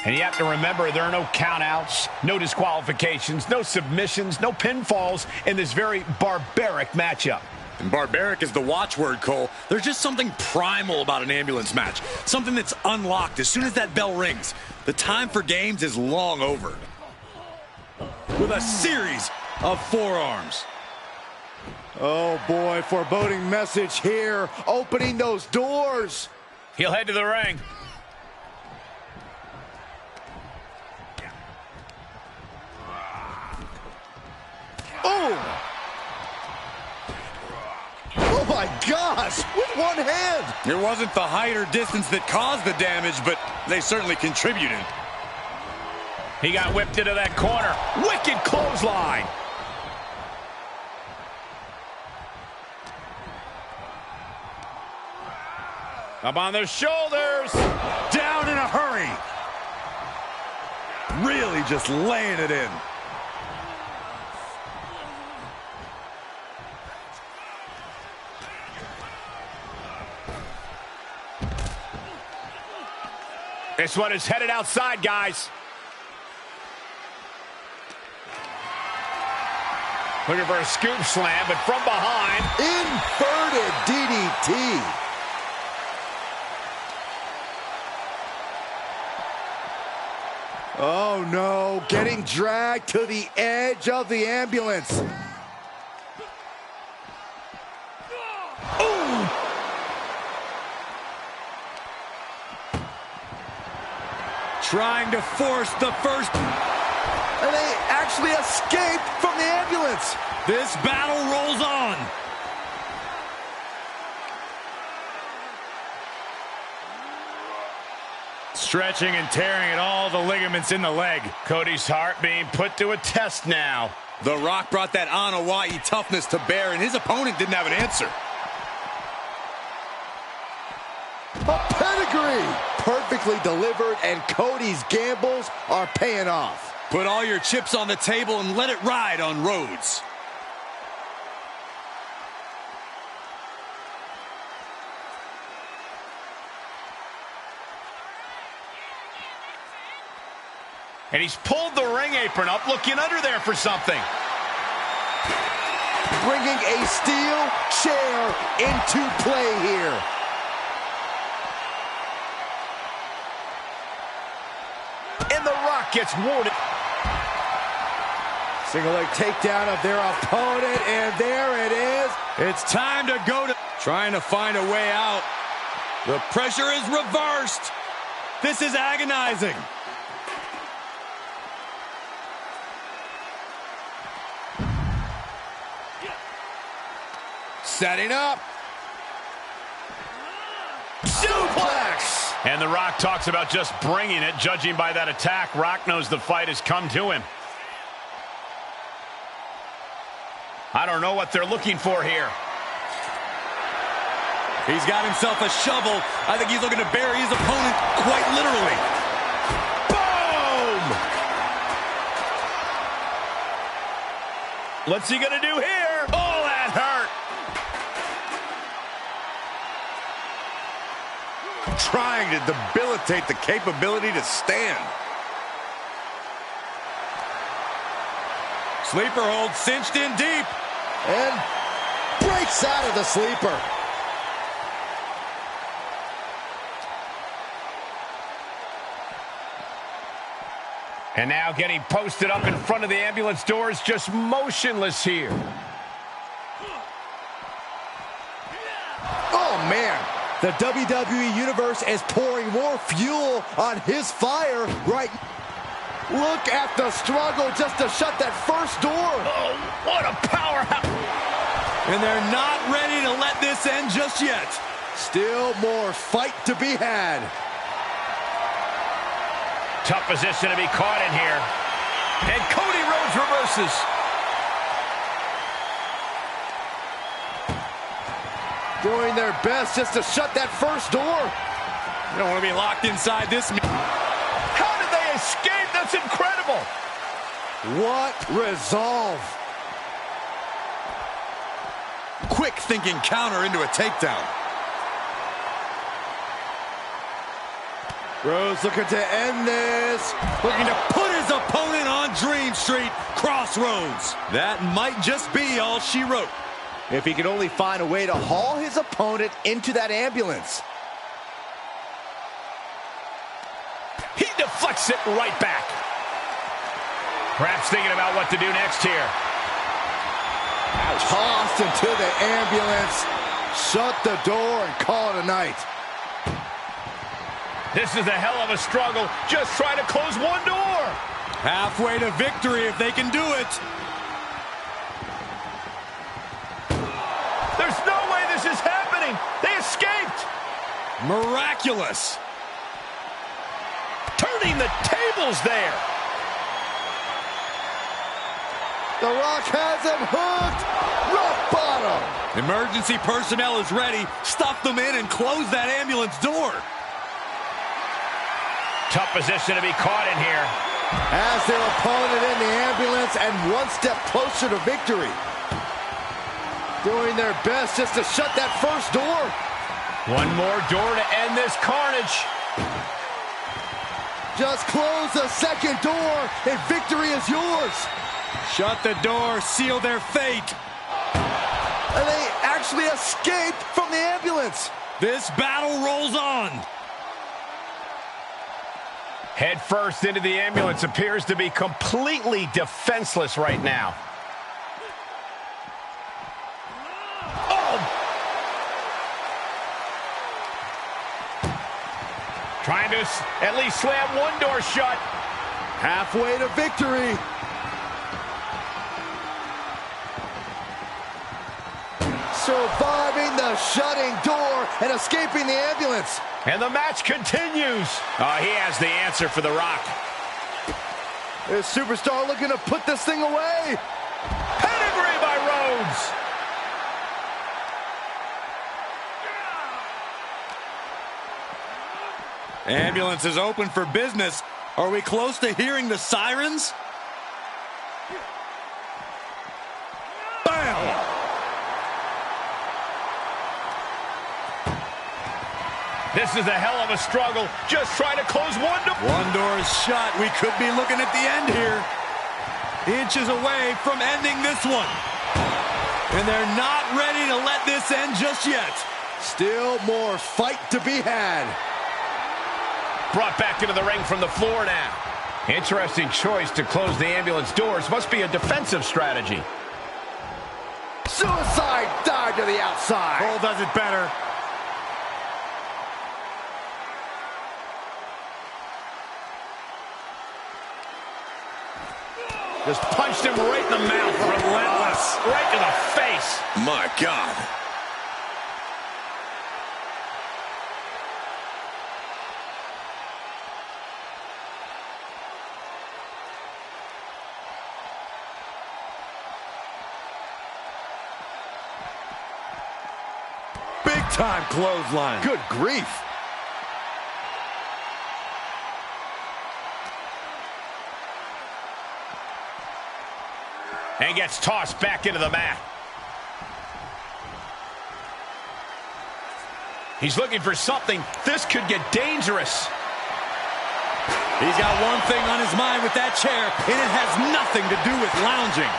And you have to remember, there are no countouts, no disqualifications, no submissions, no pinfalls in this very barbaric matchup. And barbaric is the watchword, Cole. There's just something primal about an ambulance match. Something that's unlocked as soon as that bell rings. The time for games is long over. With a series of forearms. Oh boy, foreboding message here. Opening those doors. He'll head to the ring. Oh! Oh my gosh, with one hand! It wasn't the height or distance that caused the damage, but they certainly contributed. He got whipped into that corner. Wicked clothesline. Up on their shoulders. Down in a hurry. Really just laying it in. This one is headed outside, guys. Looking for a scoop slam, but from behind. Inverted DDT. Oh no, getting dragged to the edge of the ambulance. Trying to force the first. And they actually escaped from the ambulance. This battle rolls on. Stretching and tearing at all the ligaments in the leg. Cody's heart being put to a test now. The Rock brought that Hawaii toughness to bear, and his opponent didn't have an answer. A pedigree! Perfectly delivered, and Cody's gambles are paying off. Put all your chips on the table and let it ride on Rhodes. And he's pulled the ring apron up, looking under there for something. Bringing a steel chair into play here. And The Rock gets warded. Single leg takedown of their opponent, and there it is. It's time to go to... Trying to find a way out. The pressure is reversed. This is agonizing. Setting up. Suplex! And The Rock talks about just bringing it. Judging by that attack, Rock knows the fight has come to him. I don't know what they're looking for here. He's got himself a shovel. I think he's looking to bury his opponent quite literally. Boom! What's he gonna do here? Oh, that hurt! Trying to debilitate the capability to stand. Sleeper hold cinched in deep. And breaks out of the sleeper. And now getting posted up in front of the ambulance doors, just motionless here. Oh, man. The WWE Universe is pouring more fuel on his fire right now. Look at the struggle just to shut that first door. Oh, what a powerhouse. And they're not ready to let this end just yet. Still more fight to be had. Tough position to be caught in here. And Cody Rhodes reverses. Doing their best just to shut that first door. You don't want to be locked inside this. How did they escape? That's incredible. What resolve. Quick thinking counter into a takedown. Rhodes looking to end this. Looking to put his opponent on Dream Street Crossroads. That might just be all she wrote. If he could only find a way to haul his opponent into that ambulance. He deflects it right back. Perhaps thinking about what to do next here. Tossed into the ambulance. Shut the door and call it a night. This is a hell of a struggle. Just try to close one door. Halfway to victory if they can do it. There's no way this is happening. They escaped. Miraculous. Turning the tables there. The Rock has him hooked. Rock bottom. Emergency personnel is ready. Stuff them in and close that ambulance door. Tough position to be caught in here. Has their opponent in the ambulance and one step closer to victory. Doing their best just to shut that first door. One more door to end this carnage. Just close the second door and victory is yours. Shut the door, seal their fate. And they actually escaped from the ambulance. This battle rolls on. Head first into the ambulance, appears to be completely defenseless right now. Oh! Trying to at least slam one door shut. Halfway to victory. Surviving the shutting door and escaping the ambulance. And the match continues. He has the answer for The Rock. This superstar looking to put this thing away. Pedigree by Rhodes. Ambulance is open for business. Are we close to hearing the sirens? Bam! This is a hell of a struggle. Just try to close one door. One door is shut. We could be looking at the end here. Inches away from ending this one. And they're not ready to let this end just yet. Still more fight to be had. Brought back into the ring from the floor now. Interesting choice to close the ambulance doors. Must be a defensive strategy. Suicide dive to the outside. Cole does it better. Just punched him right in the mouth. Relentless. Right to the face. My God. Big time clothesline. Good grief. And gets tossed back into the mat. He's looking for something. This could get dangerous. He's got one thing on his mind with that chair, and it has nothing to do with lounging.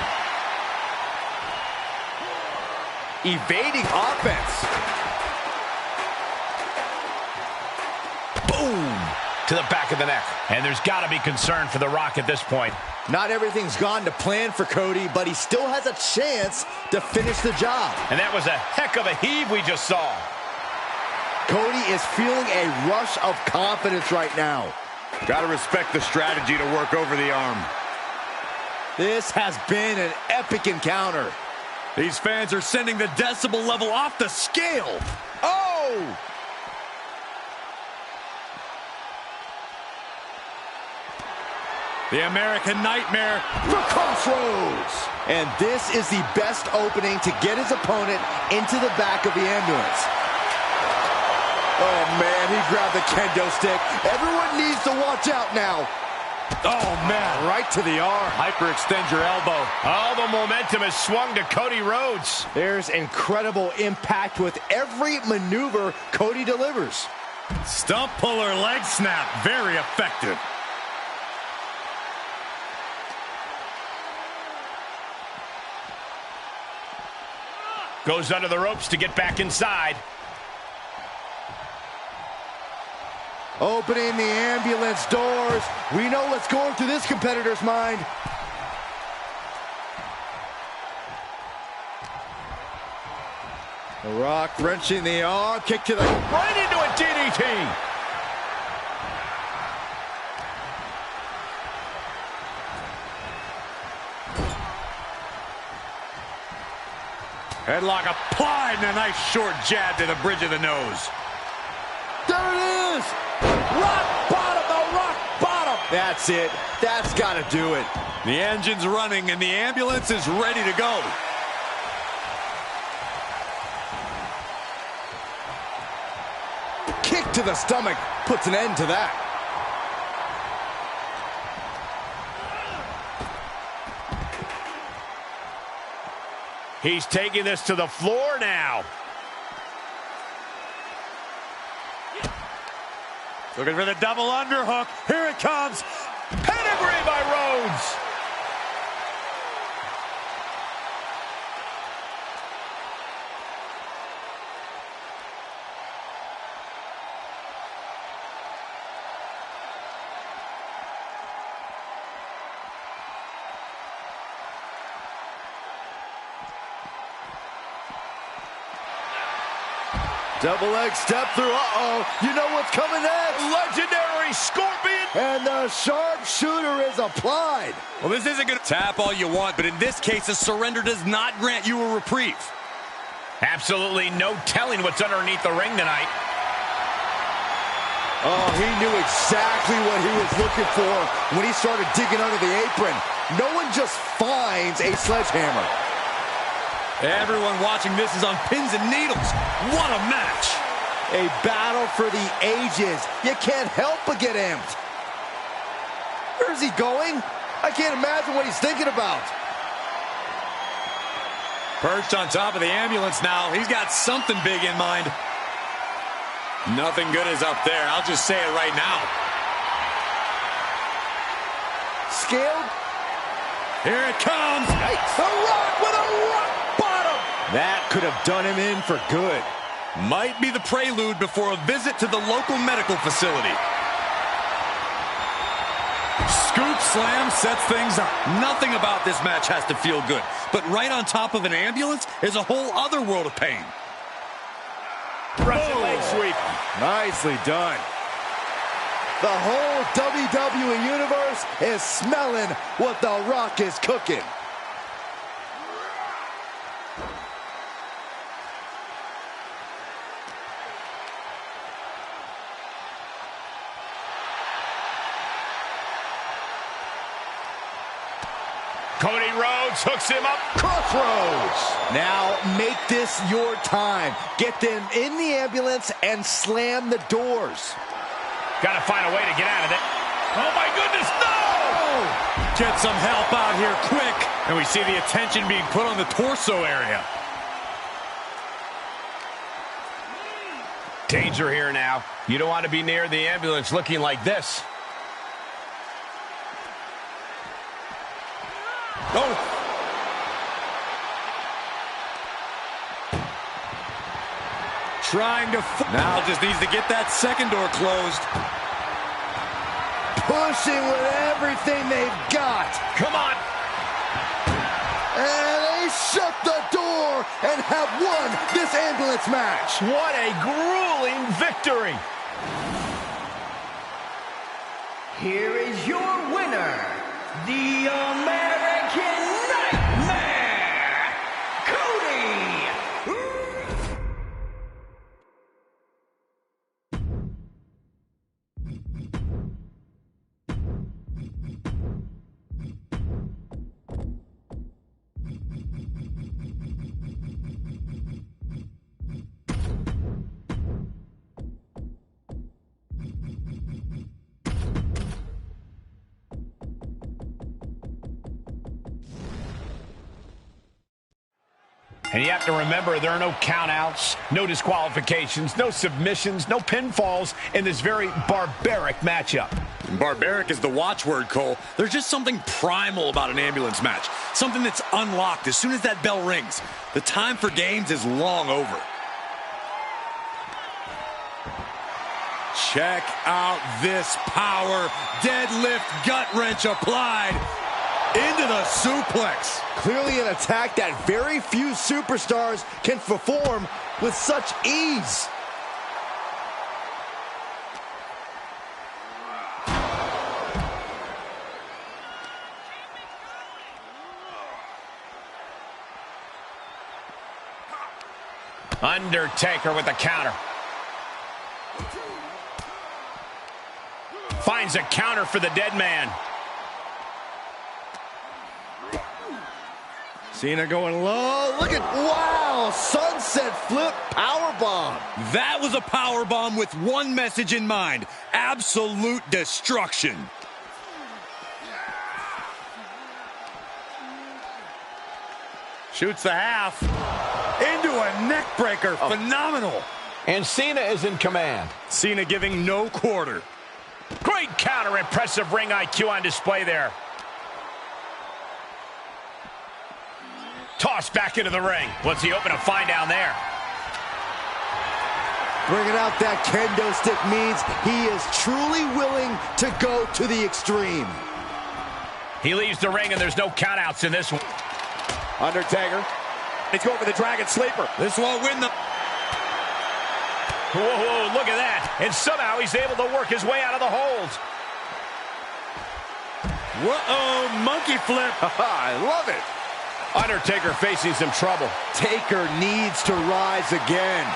Evading offense. Boom! To the back of the neck. And there's got to be concern for The Rock at this point. Not everything's gone to plan for Cody, but he still has a chance to finish the job. And that was a heck of a heave we just saw. Cody is feeling a rush of confidence right now. Gotta respect the strategy to work over the arm. This has been an epic encounter. These fans are sending the decibel level off the scale. Oh! The American Nightmare For Crossroads. And this is the best opening to get his opponent into the back of the ambulance. Oh, man, he grabbed the kendo stick. Everyone needs to watch out now. Oh, man, right to the arm. Hyperextend your elbow. Oh, the momentum has swung to Cody Rhodes. There's incredible impact with every maneuver Cody delivers. Stump puller leg snap, very effective. Goes under the ropes to get back inside. Opening the ambulance doors. We know what's going through this competitor's mind. The Rock wrenching the arm, kick to the... Right into a DDT. Headlock applied and a nice short jab to the bridge of the nose. There it is! Rock bottom, the rock bottom! That's it. That's got to do it. The engine's running and the ambulance is ready to go. Kick to the stomach puts an end to that. He's taking this to the floor now. Looking for the double underhook. Here it comes. Pedigree by Rhodes. Double leg step through. Uh-oh. You know what's coming next. Legendary Scorpion. And the sharpshooter is applied. Well, this isn't going to tap all you want, but in this case, a surrender does not grant you a reprieve. Absolutely no telling what's underneath the ring tonight. Oh, he knew exactly what he was looking for when he started digging under the apron. No one just finds a sledgehammer. Everyone watching this is on pins and needles. What a match. A battle for the ages. You can't help but get amped. Where's he going? I can't imagine what he's thinking about. Perched on top of the ambulance now. He's got something big in mind. Nothing good is up there. I'll just say it right now. Scaled. Here it comes. Yikes. The Rock with a rock bottom. That could have done him in for good. Might be the prelude before a visit to the local medical facility. Scoop slam sets things up. Nothing about this match has to feel good. But right on top of an ambulance is a whole other world of pain. Russian leg sweep. Nicely done. The whole WWE Universe is smelling what The Rock is cooking. Cody Rhodes hooks him up. Crossroads. Now make this your time. Get them in the ambulance and slam the doors. Got to find a way to get out of it. Oh, my goodness, no! Get some help out here quick. And we see the attention being put on the torso area. Danger here now. You don't want to be near the ambulance looking like this. Oh! Trying to... Now just needs to get that second door closed. Pushing with everything they've got. Come on. And they shut the door and have won this ambulance match. What a grueling victory. Here is your winner, the American Nightmare, Cody. And you have to remember, there are no countouts, no disqualifications, no submissions, no pinfalls in this very barbaric matchup. Barbaric is the watchword, Cole. There's just something primal about an ambulance match. Something that's unlocked as soon as that bell rings. The time for games is long over. Check out this power. Deadlift gut wrench applied. Into the suplex. Clearly an attack that very few superstars can perform with such ease. Undertaker with the counter. Finds a counter for the dead man. Cena going low. Look at, wow, sunset flip powerbomb. That was a powerbomb with one message in mind: absolute destruction. Shoots the half into a neck breaker. Phenomenal. And Cena is in command. Cena giving no quarter. Great counter, impressive ring IQ on display there. Tossed back into the ring. What's he hoping to find down there? Bringing out that kendo stick means he is truly willing to go to the extreme. He leaves the ring and there's no countouts in this one. Undertaker. He's going for the Dragon Sleeper. This won't win the... Whoa, whoa, look at that. And somehow he's able to work his way out of the hold. Whoa, monkey flip. I love it. Undertaker facing some trouble. Taker needs to rise again.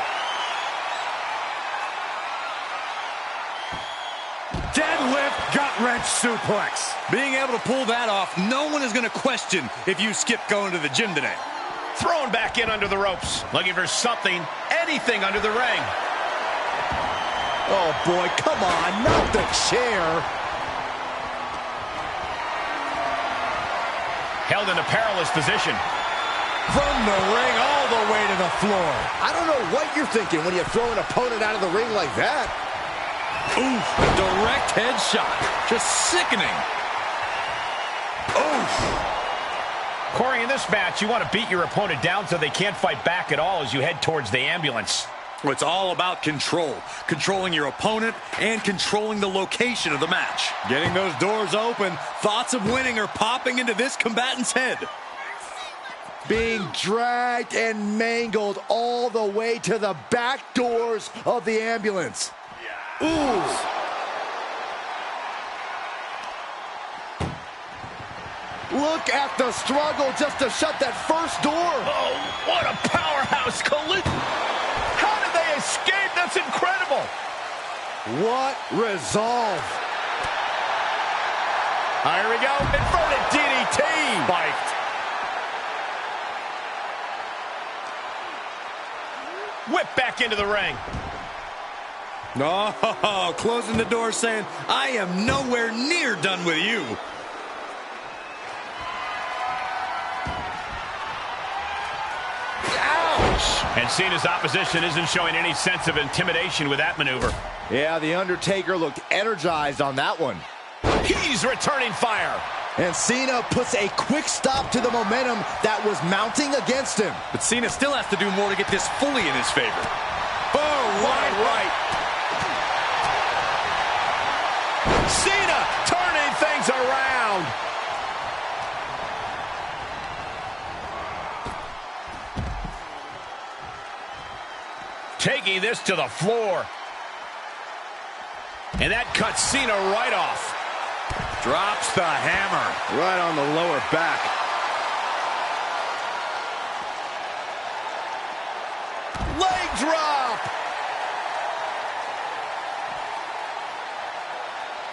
Deadlift gut-wrench suplex. Being able to pull that off, no one is going to question if you skip going to the gym today. Thrown back in under the ropes. Looking for something, anything under the ring. Oh, boy, come on, not the chair. Held in a perilous position. From the ring all the way to the floor. I don't know what you're thinking when you throw an opponent out of the ring like that. Oof, a direct headshot. Just sickening. Oof. Corey, in this match, you want to beat your opponent down so they can't fight back at all as you head towards the ambulance. It's all about control. Controlling your opponent and controlling the location of the match. Getting those doors open, thoughts of winning are popping into this combatant's head. Being dragged and mangled all the way to the back doors of the ambulance. Ooh. Look at the struggle just to shut that first door. Oh, what a powerhouse collision. How did they escape? That's incredible. What resolve. Here we go. Inverted DDT. Spiked. Whip back into the ring. Oh, closing the door saying, I am nowhere near done with you. Ouch! And Cena's opposition isn't showing any sense of intimidation with that maneuver. Yeah, the Undertaker looked energized on that one. He's returning fire. And Cena puts a quick stop to the momentum that was mounting against him. But Cena still has to do more to get this fully in his favor. Oh, right. Cena turning things around. Taking this to the floor. And that cuts Cena right off. Drops the hammer. Right on the lower back. Leg drop.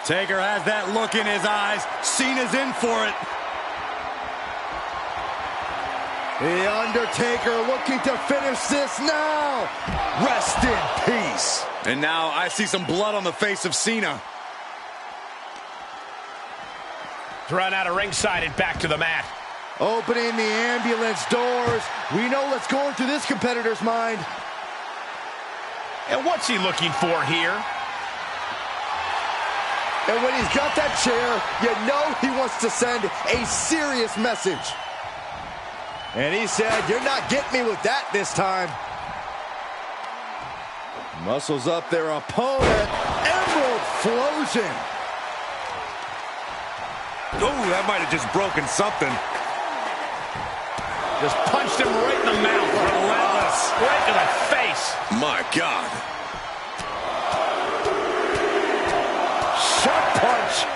Taker has that look in his eyes. Cena's in for it. The Undertaker looking to finish this now. Rest in peace. And now I see some blood on the face of Cena. Run out of ringside and back to the mat. Opening the ambulance doors. We know what's going through this competitor's mind. And what's he looking for here? And when he's got that chair, you know he wants to send a serious message. And he said, "You're not getting me with that this time." Muscles up their opponent. Emerald Flosion. Oh, that might have just broken something. Just punched him right in the mouth. Relentless. Right to the face. My God. Sharp punch.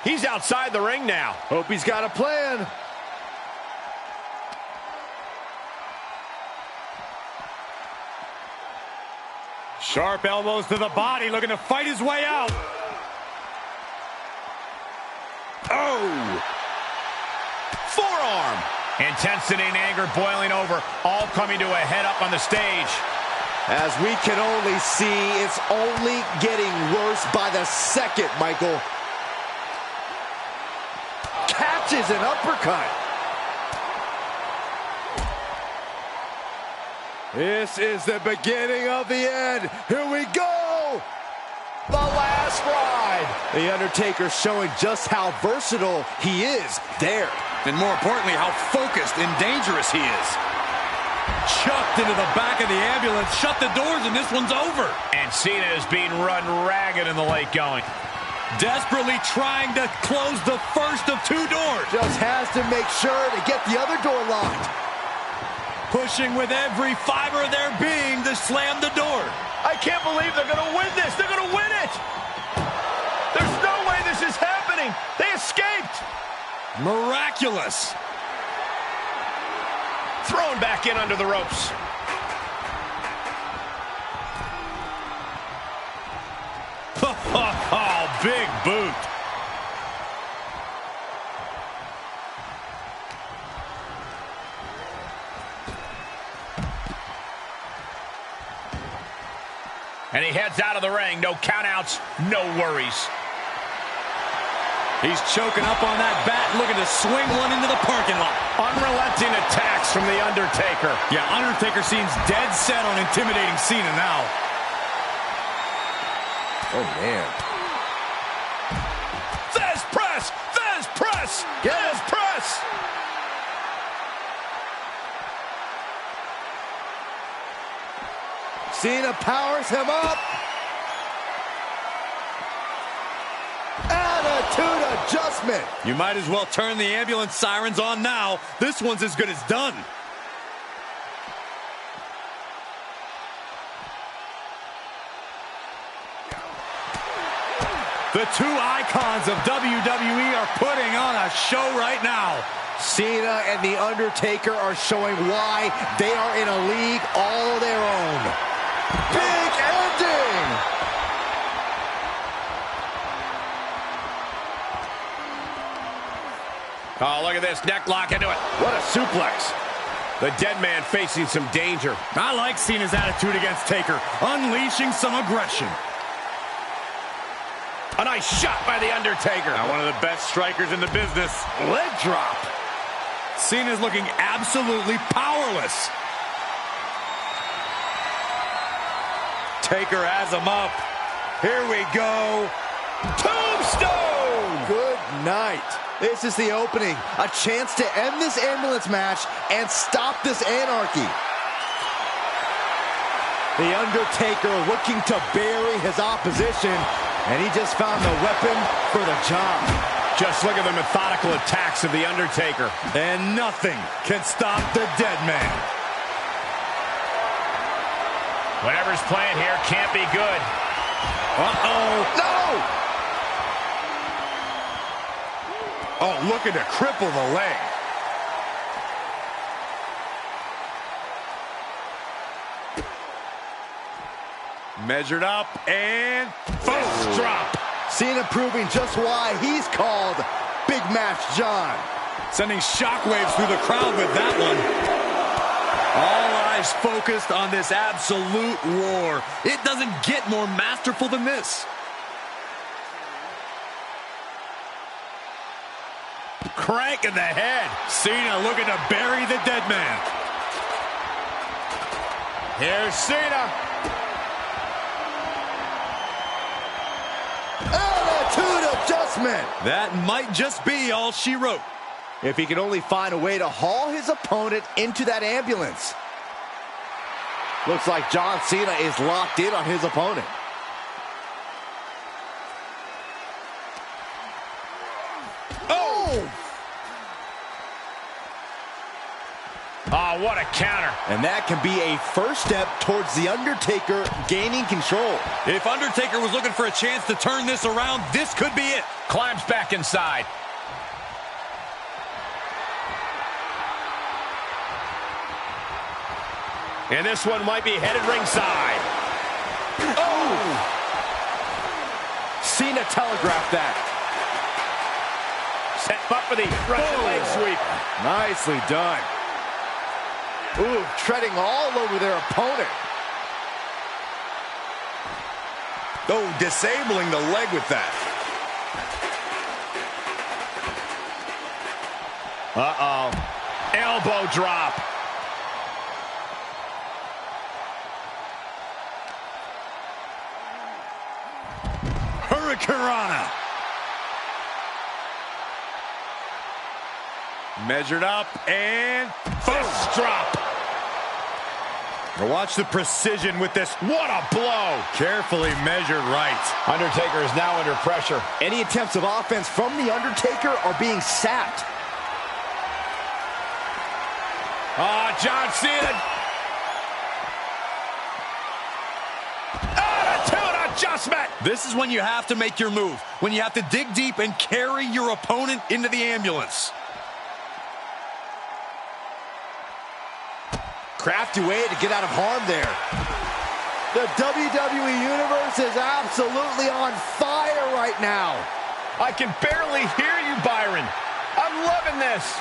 He's outside the ring now. Hope he's got a plan. Sharp elbows to the body, looking to fight his way out. Oh! Forearm. Intensity and anger boiling over, all coming to a head up on the stage. As we can only see, it's only getting worse by the second, Michael. Catches an uppercut. This is the beginning of the end. Here we go. The last ride. The Undertaker showing just how versatile he is there. And more importantly, how focused and dangerous he is. Chucked into the back of the ambulance, shut the doors, and this one's over. And Cena is being run ragged in the late going. Desperately trying to close the first of two doors. Just has to make sure to get the other door locked. Pushing with every fiber of their being to slam the door. I can't believe they're going to win this. They're going to win it. There's no way this is happening. They escaped. Miraculous. Thrown back in under the ropes. Oh, big boot. And he heads out of the ring. No countouts, no worries. He's choking up on that bat, looking to swing one into the parking lot. Unrelenting attacks from The Undertaker. Yeah, Undertaker seems dead set on intimidating Cena now. Oh, man. Thesz press! Thesz press! Thesz press! Cena powers him up. Attitude adjustment. You might as well turn the ambulance sirens on now. This one's as good as done. The two icons of WWE are putting on a show right now. Cena and The Undertaker are showing why they are in a league all their own. Big ending! Oh, look at this. Neck lock into it. What a suplex. The dead man facing some danger. I like Cena's attitude against Taker, unleashing some aggression. A nice shot by The Undertaker. Now one of the best strikers in the business. Leg drop. Cena's looking absolutely powerless. Taker has him up. Here we go. Tombstone! Good night. This is the opening. A chance to end this ambulance match and stop this anarchy. The Undertaker looking to bury his opposition, and he just found the weapon for the job. Just look at the methodical attacks of The Undertaker. And nothing can stop the dead man. Whatever's playing here can't be good. Uh-oh. No! Oh, looking to cripple the leg. Measured up and boom. Drop. Cena proving just why he's called Big Match John. Sending shockwaves through the crowd with that one. All eyes focused on this absolute war. It doesn't get more masterful than this. Crank in the head. Cena looking to bury the dead man. Here's Cena. Attitude adjustment. That might just be all she wrote. If he can only find a way to haul his opponent into that ambulance. Looks like John Cena is locked in on his opponent. Oh, what a counter. And that can be a first step towards The Undertaker gaining control. If Undertaker was looking for a chance to turn this around, this could be it. Climbs back inside. And this one might be headed ringside. Oh! Cena telegraphed that. Set up for the Russian leg sweep. Nicely done. Ooh, treading all over their opponent. Oh, disabling the leg with that. Uh-oh. Elbow drop. Hurricanrana. Measured up and Fist drop. now watch the precision with this. What a blow. Carefully measured right. Undertaker is now under pressure. Any attempts of offense from The Undertaker are being sapped. John Cena. Attitude adjustment. This is when you have to make your move. When you have to dig deep and carry your opponent into the ambulance. Crafty way to get out of harm there. The WWE Universe is absolutely on fire right now. I can barely hear you, Byron. I'm loving this.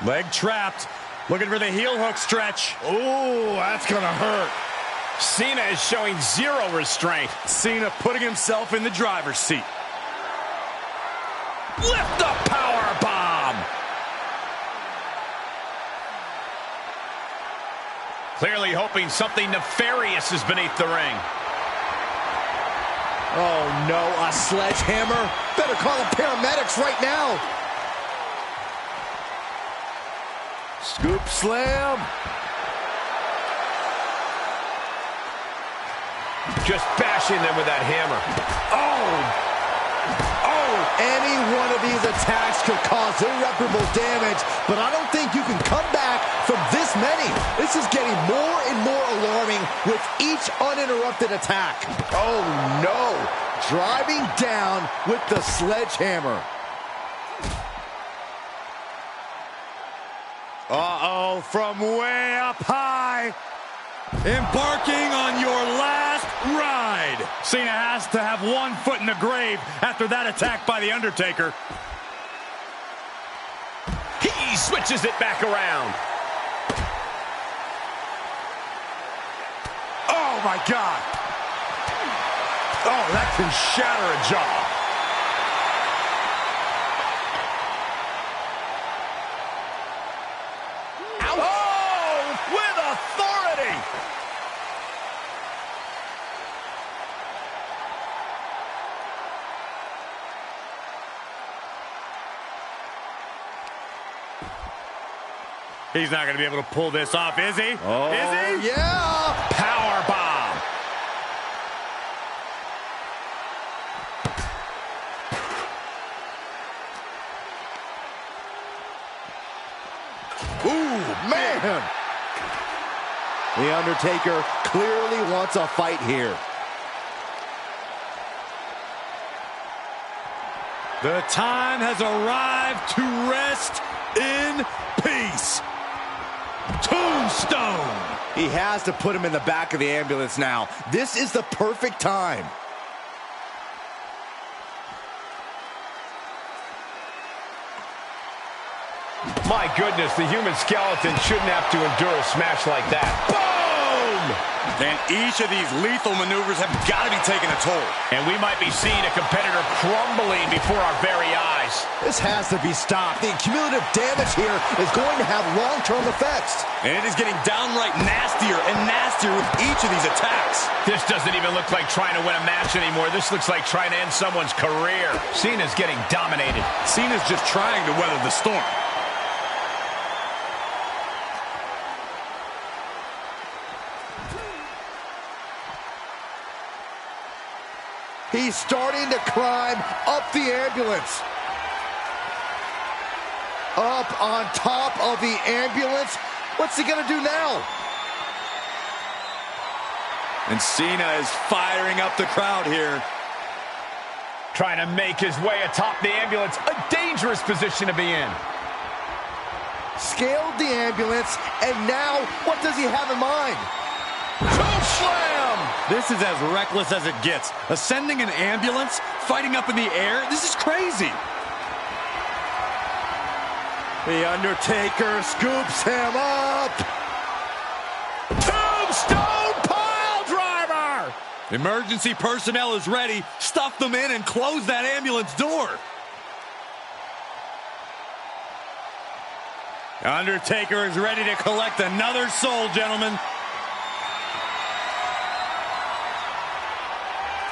Leg trapped. Looking for the heel hook stretch. Ooh, that's gonna hurt. Cena is showing zero restraint. Cena putting himself in the driver's seat. Lift the power bomb. Clearly hoping something nefarious is beneath the ring. Oh no, a sledgehammer. Better call the paramedics right now. Scoop slam. Just bashing them with that hammer. Oh! Any one of these attacks could cause irreparable damage, but I don't think you can come back from this many. This is getting more and more alarming with each uninterrupted attack. Oh no! Driving down with the sledgehammer. Uh-oh, from way up high. Embarking on your last ride. Cena has to have one foot in the grave after that attack by The Undertaker. He switches it back around. Oh, my God. Oh, that can shatter a jaw. He's not going to be able to pull this off, is he? Oh, is he? Yeah! Power bomb. Ooh, man! The Undertaker clearly wants a fight here. The time has arrived to rest in peace. Tombstone. He has to put him in the back of the ambulance now. This is the perfect time. My goodness, the human skeleton shouldn't have to endure a smash like that. Boom! And each of these lethal maneuvers have got to be taking a toll. And we might be seeing a competitor crumbling before our very eyes. This has to be stopped. The cumulative damage here is going to have long-term effects. And it is getting downright nastier and nastier with each of these attacks. This doesn't even look like trying to win a match anymore. This looks like trying to end someone's career. Cena's getting dominated. Cena's just trying to weather the storm. He's starting to climb up the ambulance. Up on top of the ambulance. What's he gonna do now? And Cena is firing up the crowd here. Trying to make his way atop the ambulance. A dangerous position to be in. Scaled the ambulance, and now what does he have in mind? Choke slam! This is as reckless as it gets. Ascending an ambulance, fighting up in the air, this is crazy. The Undertaker scoops him up. Tombstone pile driver! Emergency personnel is ready. Stuff them in and close that ambulance door. Undertaker is ready to collect another soul, gentlemen.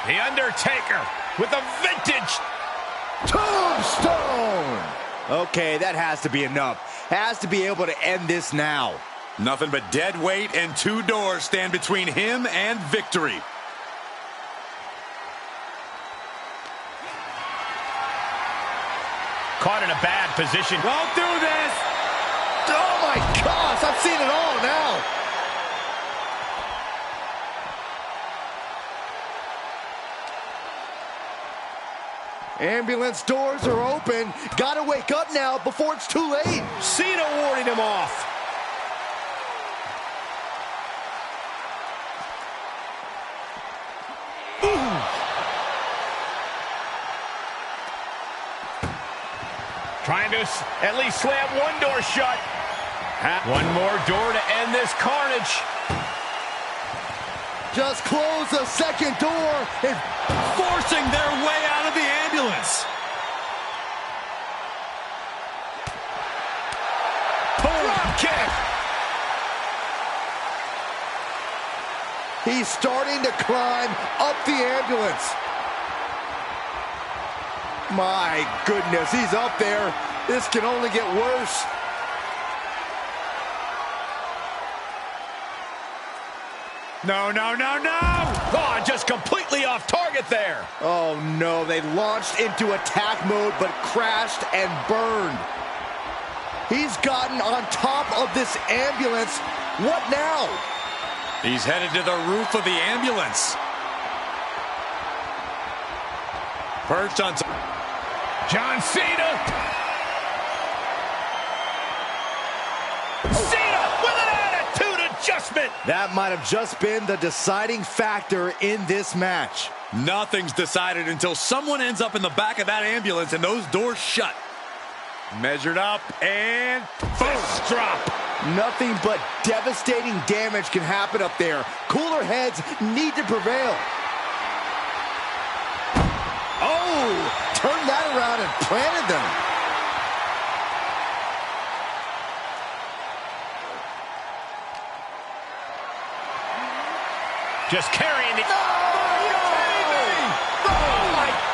The Undertaker with a vintage Tombstone! Okay, that has to be enough. Has to be able to end this now. Nothing but dead weight and two doors stand between him and victory. Caught in a bad position. Don't do this! Oh my gosh, I've seen it all now. Ambulance doors are open. Gotta wake up now before it's too late. Cena warding him off. Trying to at least slam one door shut. One more door to end this carnage. Just close the second door and Forcing their way out of the ambulance. Drop kick. he's starting to climb up the ambulance. My goodness, he's up there. This can only get worse. No, no, no, no! Oh, just completely off target there. Oh no, they launched into attack mode but crashed and burned. He's gotten on top of this ambulance. What now? He's headed to the roof of the ambulance. Perched on John Cena. Cena with an attitude adjustment. That might have just been the deciding factor in this match. Nothing's decided until someone ends up in the back of that ambulance and those doors shut. Measured up and Fist drop. Nothing but devastating damage can happen up there. Cooler heads need to prevail. Oh, turned that around and planted them. Just carrying the...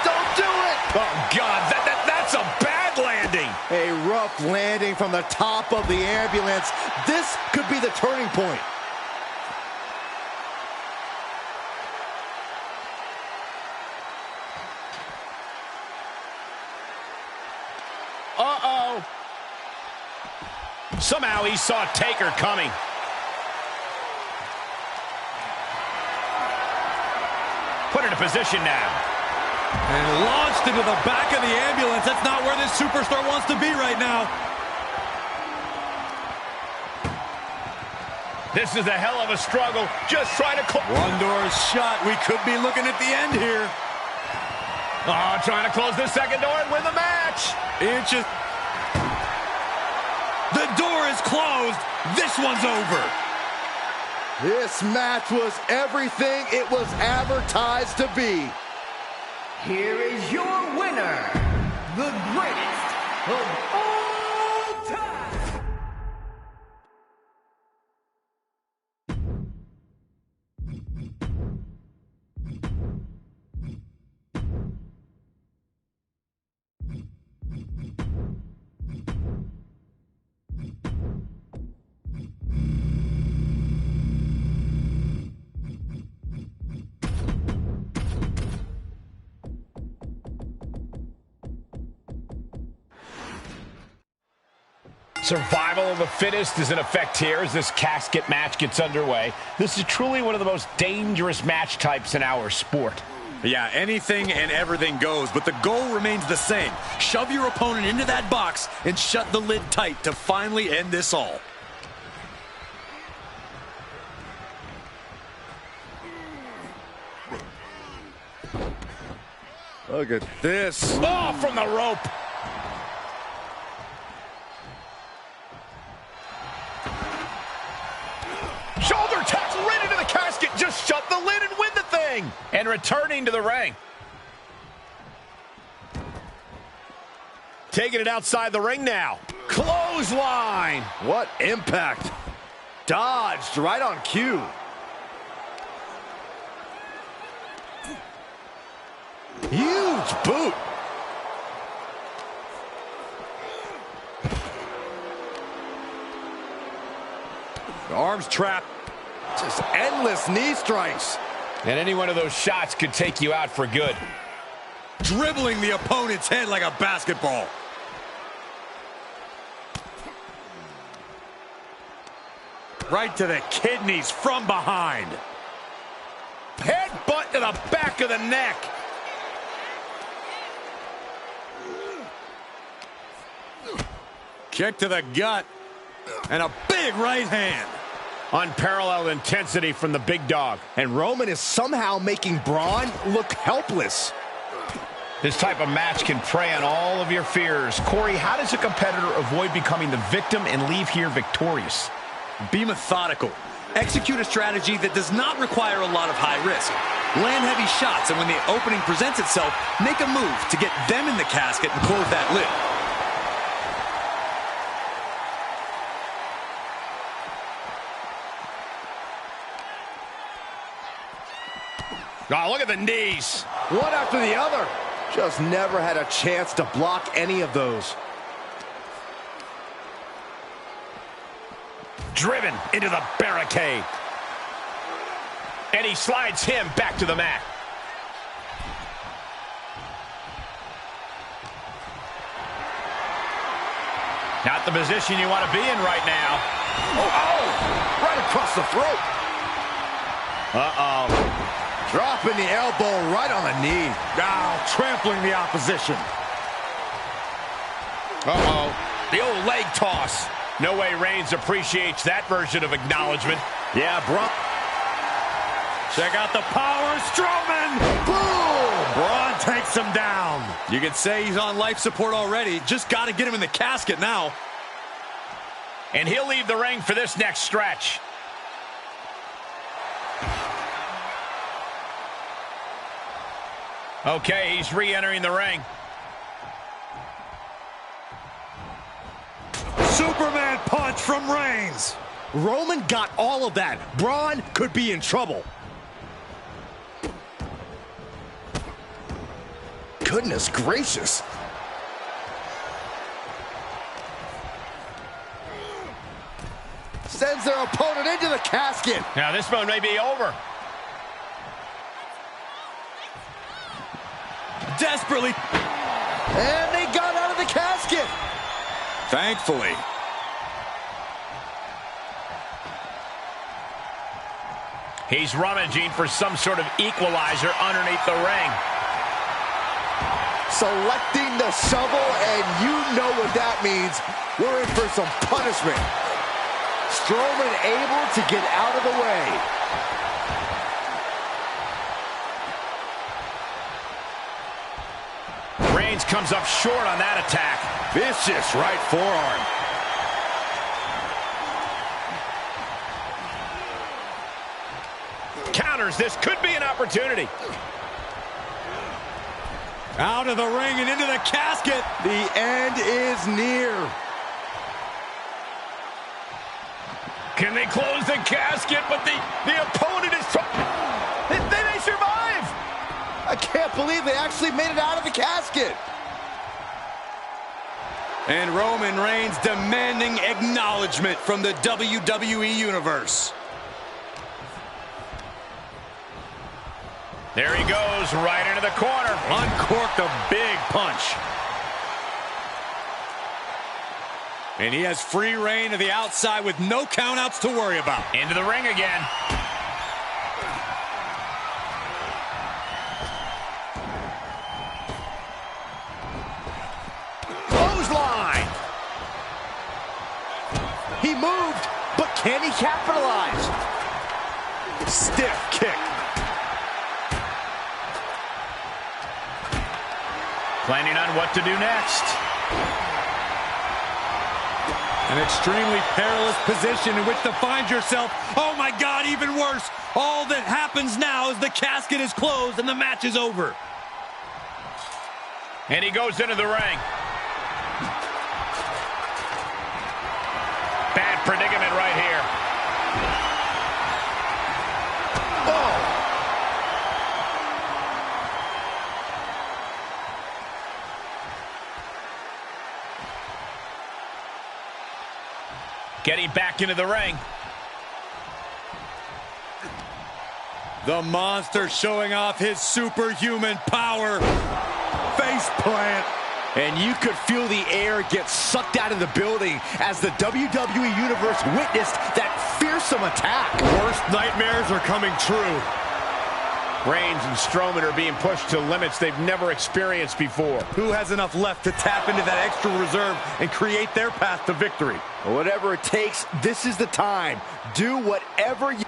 Don't do it! Oh, God, that's a bad landing. A rough landing from the top of the ambulance. This could be the turning point. Uh-oh. Somehow he saw Taker coming. Put in a position now. and launched into the back of the ambulance. That's not where this superstar wants to be right now. This is a hell of a struggle. Just trying to close. One door is shut. We could be looking at the end here. Oh, trying to close the second door and win the match. Inches. The door is closed. This one's over. This match was everything it was advertised to be. Here is your winner, the greatest of all time. Survival of the fittest is in effect here as this casket match gets underway. This is truly one of the most dangerous match types in our sport. Yeah, anything and everything goes, but the goal remains the same. Shove your opponent into that box and shut the lid tight to finally end this all. Look at this. Oh, from the rope. Shoulder tackle right into the casket. Just shut the lid and win the thing. And returning to the ring. Taking it outside the ring now. Clothesline. What impact. Dodged right on cue. Huge boot. The arms trapped. Just endless knee strikes. And any one of those shots could take you out for good. Dribbling the opponent's head like a basketball. Right to the kidneys from behind. Headbutt to the back of the neck. Kick to the gut. And a big right hand. Unparalleled intensity from the big dog. And Roman is somehow making Braun look helpless. This type of match can prey on all of your fears. Corey, how does a competitor avoid becoming the victim and leave here victorious? Be methodical. Execute a strategy that does not require a lot of high risk. Land heavy shots, and when the opening presents itself, make a move to get them in the casket and close that lid. Oh, look at the knees. One after the other. Just never had a chance to block any of those. Driven into the barricade. And he slides him back to the mat. Not the position you want to be in right now. Oh, right across the throat. Uh-oh. Dropping the elbow right on the knee. Now trampling the opposition. Uh-oh. The old leg toss. No way Reigns appreciates that version of acknowledgement. Yeah, Braun. Check out the power. Strowman. Boom! Braun takes him down. You can say he's on life support already. Just got to get him in the casket now. And he'll leave the ring for this next stretch. Okay, he's re-entering the ring. Superman punch from Reigns. Roman got all of that. Braun could be in trouble. Goodness gracious. Sends their opponent into the casket. Now this one may be over. Desperately. And they got out of the casket. Thankfully. He's rummaging for some sort of equalizer underneath the ring. Selecting the shovel, and you know what that means. We're in for some punishment. Strowman able to get out of the way. Reigns comes up short on that attack. Vicious right forearm. counters, this could be an opportunity. Out of the ring and into the casket. The end is near. Can they close the casket? But the opponent is trying. They may survive. I can't believe they actually made it out of the casket. And Roman Reigns demanding acknowledgement from the WWE Universe. There he goes, right into the corner. Uncorked a big punch. And he has free reign to the outside with no countouts to worry about. Into the ring again. Clothesline. He moved, but can he capitalize? Stiff kick. Planning on what to do next. An extremely perilous position in which to find yourself. Oh my God, even worse. All that happens now is the casket is closed and the match is over. And he goes into the ring. Bad predicament right here. Oh! Getting back into the ring. The monster showing off his superhuman power. Face plant. And you could feel the air get sucked out of the building as the WWE Universe witnessed that fearsome attack. Worst nightmares are coming true. Reigns and Strowman are being pushed to limits they've never experienced before. Who has enough left to tap into that extra reserve and create their path to victory? Whatever it takes, this is the time. Do whatever you...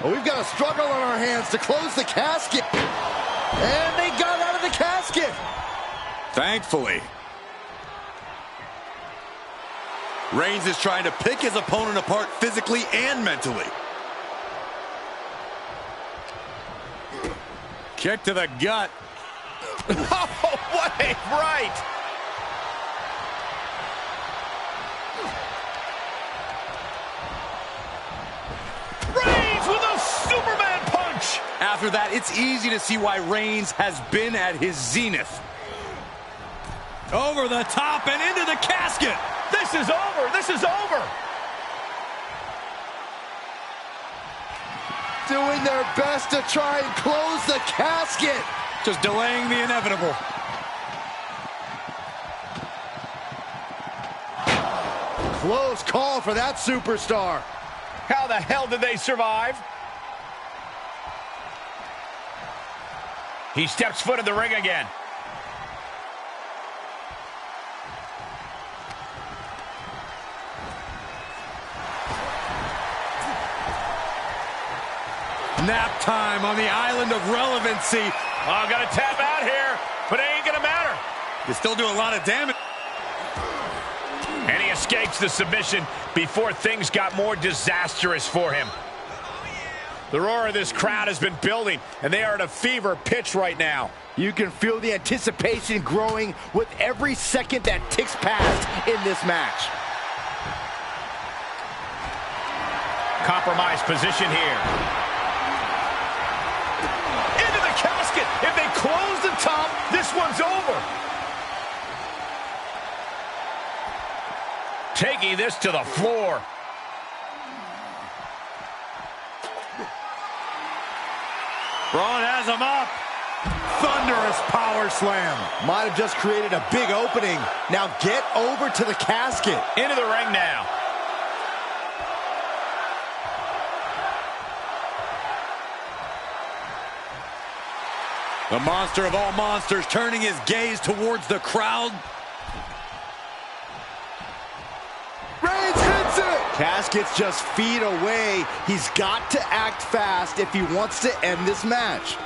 Well, we've got a struggle on our hands to close the casket. And they got out of the casket. Thankfully. Reigns is trying to pick his opponent apart physically and mentally. Kick to the gut. Oh, what a right! Reigns with a Superman punch! After that, it's easy to see why Reigns has been at his zenith. Over the top and into the casket. This is over! This is over! Doing their best to try and close the casket. Just delaying the inevitable. Close call for that superstar. How the hell did they survive? He steps foot in the ring again. Nap time on the island of relevancy. Oh, gotta tap out here, but it ain't gonna matter. You still do a lot of damage. And he escapes the submission before things got more disastrous for him. The roar of this crowd has been building, and they are at a fever pitch right now. You can feel the anticipation growing with every second that ticks past in this match. Compromised position here. Into the casket. If they close the top, this one's over. Taking this to the floor. Braun has him up. Thunderous power slam. Might have just created a big opening. Now get over to the casket. Into the ring now. The monster of all monsters turning his gaze towards the crowd. Reigns hits it! Casket's just feet away. He's got to act fast if he wants to end this match.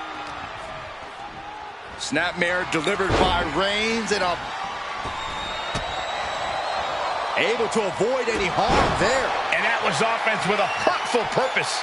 Snapmare delivered by Reigns and able to avoid any harm there. And that was offense with a hurtful purpose.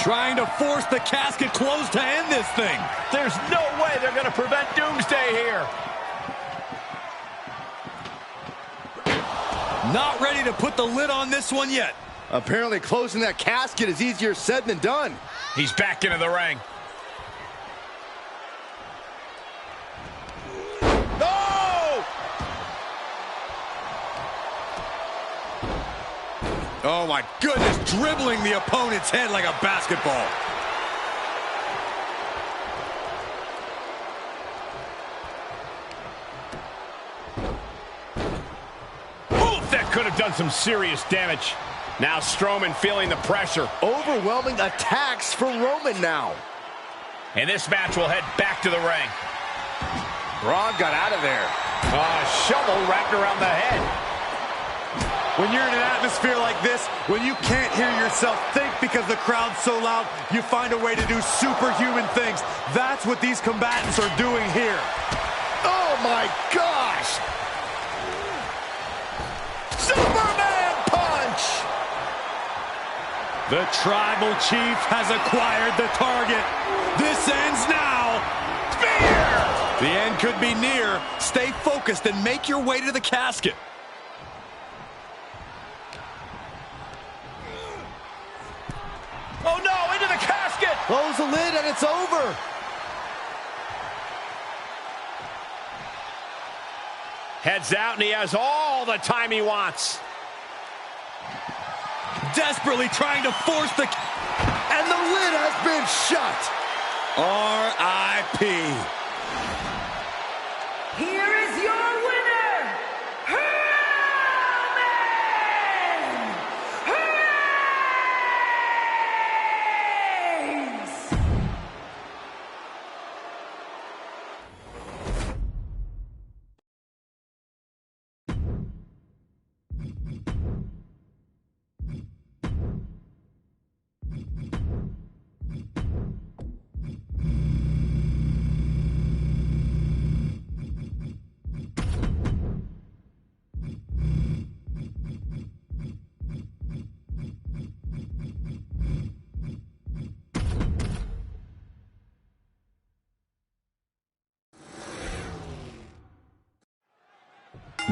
Trying to force the casket closed to end this thing. There's no way they're going to prevent Doomsday here. Not ready to put the lid on this one yet. Apparently closing that casket is easier said than done. He's back into the ring. No! Oh my goodness, dribbling the opponent's head like a basketball. Oof, that could have done some serious damage. Now Strowman feeling the pressure. Overwhelming attacks for Roman now. And this match will head back to the ring. Braun got out of there. Shovel wrapped around the head. When you're in an atmosphere like this, when you can't hear yourself think because the crowd's so loud, you find a way to do superhuman things. That's what these combatants are doing here. Oh my gosh! Superman punch! The tribal chief has acquired the target. This ends now. Spear! The end could be near. Stay focused and make your way to the casket. Oh no, into the casket! Close the lid and it's over. Heads out and he has all the time he wants. Desperately trying to force the... And the lid has been shut. R.I.P. Here is your winner, Roman Reigns!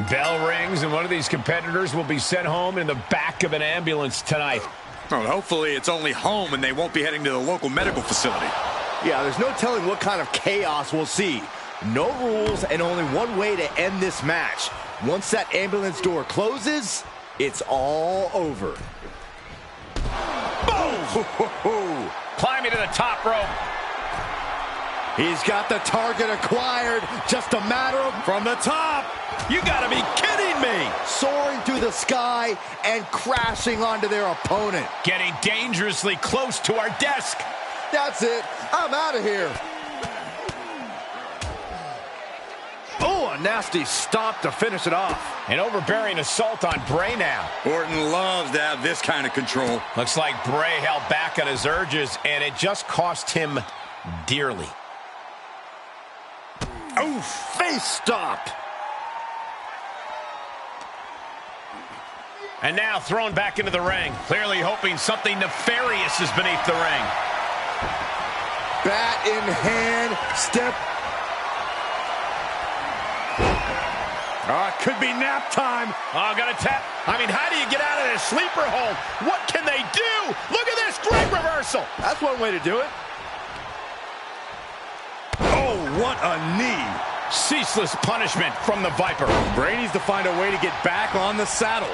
Bell rings, and one of these competitors will be sent home in the back of an ambulance tonight. Well, hopefully it's only home and they won't be heading to the local medical facility. Yeah, there's no telling what kind of chaos we'll see. No rules and only one way to end this match. Once that ambulance door closes, it's all over. Boom! Climbing to the top rope. He's got the target acquired. Just a matter of... From the top. You gotta be kidding me! Soaring through the sky and crashing onto their opponent. Getting dangerously close to our desk. That's it. I'm out of here. Oh, a nasty stop to finish it off. An overbearing assault on Bray now. Orton loves to have this kind of control. Looks like Bray held back on his urges, and it just cost him dearly. Oh, face stop. And now thrown back into the ring, clearly hoping something nefarious is beneath the ring. Bat in hand, step. Could be nap time. Oh, got a tap. I mean, how do you get out of this sleeper hold? What can they do? Look at this great reversal. That's one way to do it. Oh, what a knee. Ceaseless punishment from the Viper. Bray needs to find a way to get back on the saddle.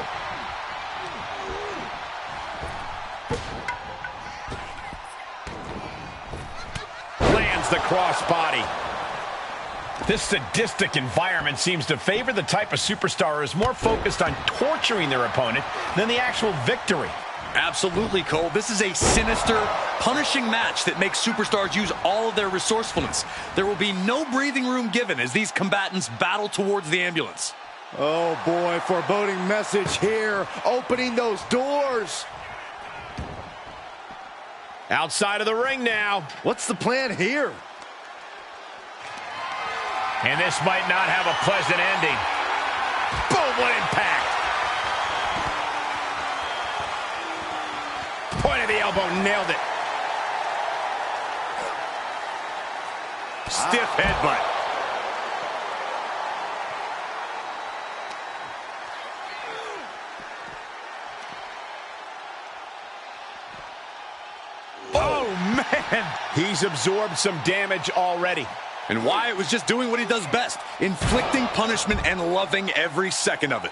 Lands the crossbody. This sadistic environment seems to favor the type of superstar who is more focused on torturing their opponent than the actual victory. Absolutely, Cole. This is a sinister, punishing match that makes superstars use all of their resourcefulness. There will be no breathing room given as these combatants battle towards the ambulance. Oh boy, foreboding message here. Opening those doors. Outside of the ring now. What's the plan here? And this might not have a pleasant ending. Boom, what impact. Point of the elbow, nailed it. Stiff headbutt. Oh, man! He's absorbed some damage already. And Wyatt was just doing what he does best, inflicting punishment and loving every second of it.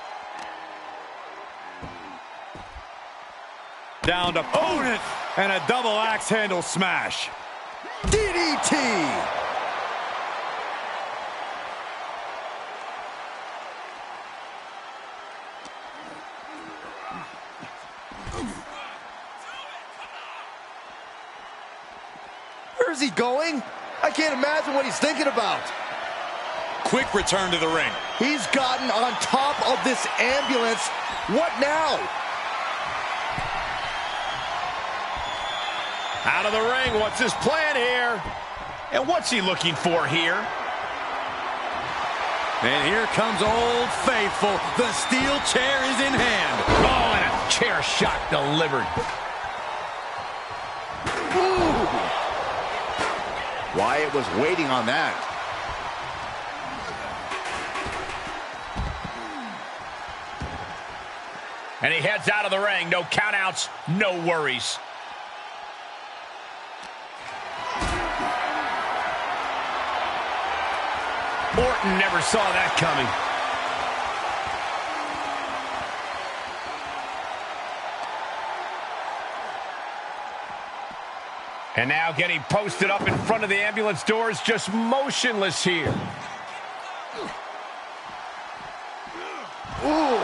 Down to opponent and a double axe handle smash. DDT! Where's he going? I can't imagine what he's thinking about. Quick return to the ring. He's gotten on top of this ambulance. What now? Out of the ring, what's his plan here? And what's he looking for here? And here comes Old Faithful. The steel chair is in hand. Oh, and a chair shot delivered. Ooh. Wyatt was waiting on that. And he heads out of the ring. No countouts, no worries. Orton never saw that coming. And now getting posted up in front of the ambulance doors, just motionless here. Ooh.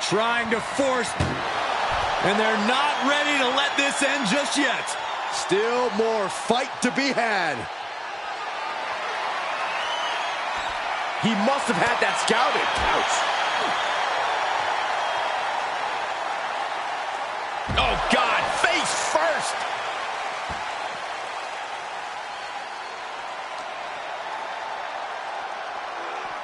Trying to force, and they're not ready to let this end just yet. Still more fight to be had. He must have had that scouted. Ouch. Oh, God, face first.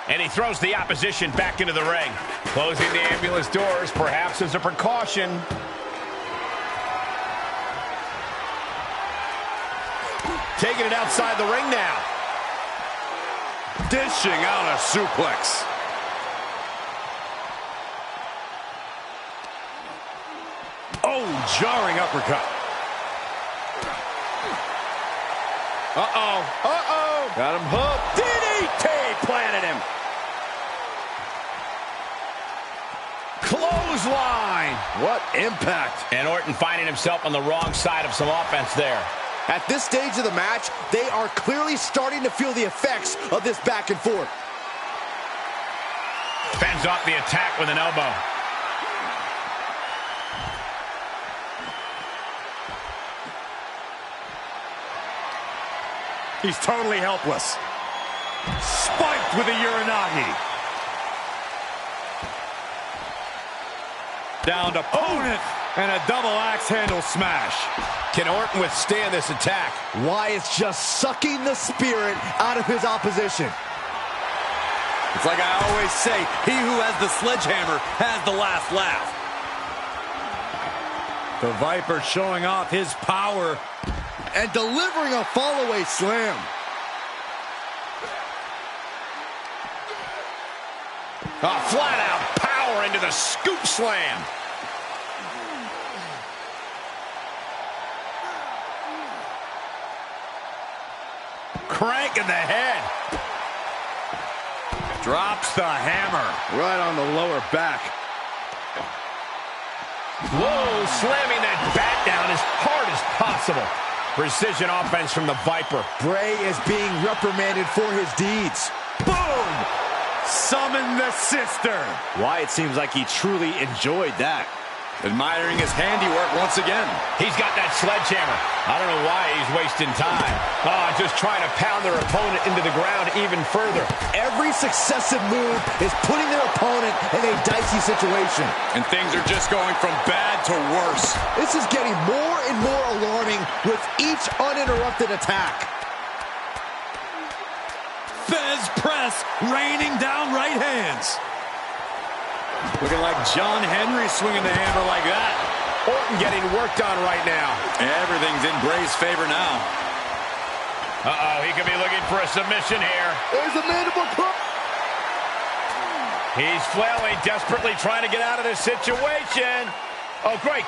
And he throws the opposition back into the ring. Closing the ambulance doors, perhaps as a precaution. Taking it outside the ring now. Dishing out a suplex. Oh, jarring uppercut. Uh-oh. Uh-oh. Got him hooked. DDT planted him. Clothesline. What impact. And Orton finding himself on the wrong side of some offense there. At this stage of the match, they are clearly starting to feel the effects of this back and forth. Fends off the attack with an elbow. He's totally helpless. Spiked with a Uranagi. Down to opponent and a double axe handle smash. Can Orton withstand this attack? Wyatt's just sucking the spirit out of his opposition. It's like I always say, he who has the sledgehammer has the last laugh. The Viper showing off his power. And delivering a fall-away slam. Flat-out power into the scoop slam. Crank in the head. Drops the hammer. Right on the lower back. Whoa, slamming that bat down as hard as possible. Precision offense from the Viper. Bray is being reprimanded for his deeds. Boom! Summon the sister. Wyatt seems like he truly enjoyed that. Admiring his handiwork once again. He's got that sledgehammer. I don't know why he's wasting time. Just trying to pound their opponent into the ground even further. Every successive move is putting their opponent in a dicey situation. And things are just going from bad to worse. This is getting more and more alarming with each uninterrupted attack. Fez press, raining down right hands. Looking like John Henry swinging the hammer like that. Orton getting worked on right now. Everything's in Bray's favor now. Uh-oh, he could be looking for a submission here. There's a mandible clutch. He's flailing, desperately trying to get out of this situation. Oh, great.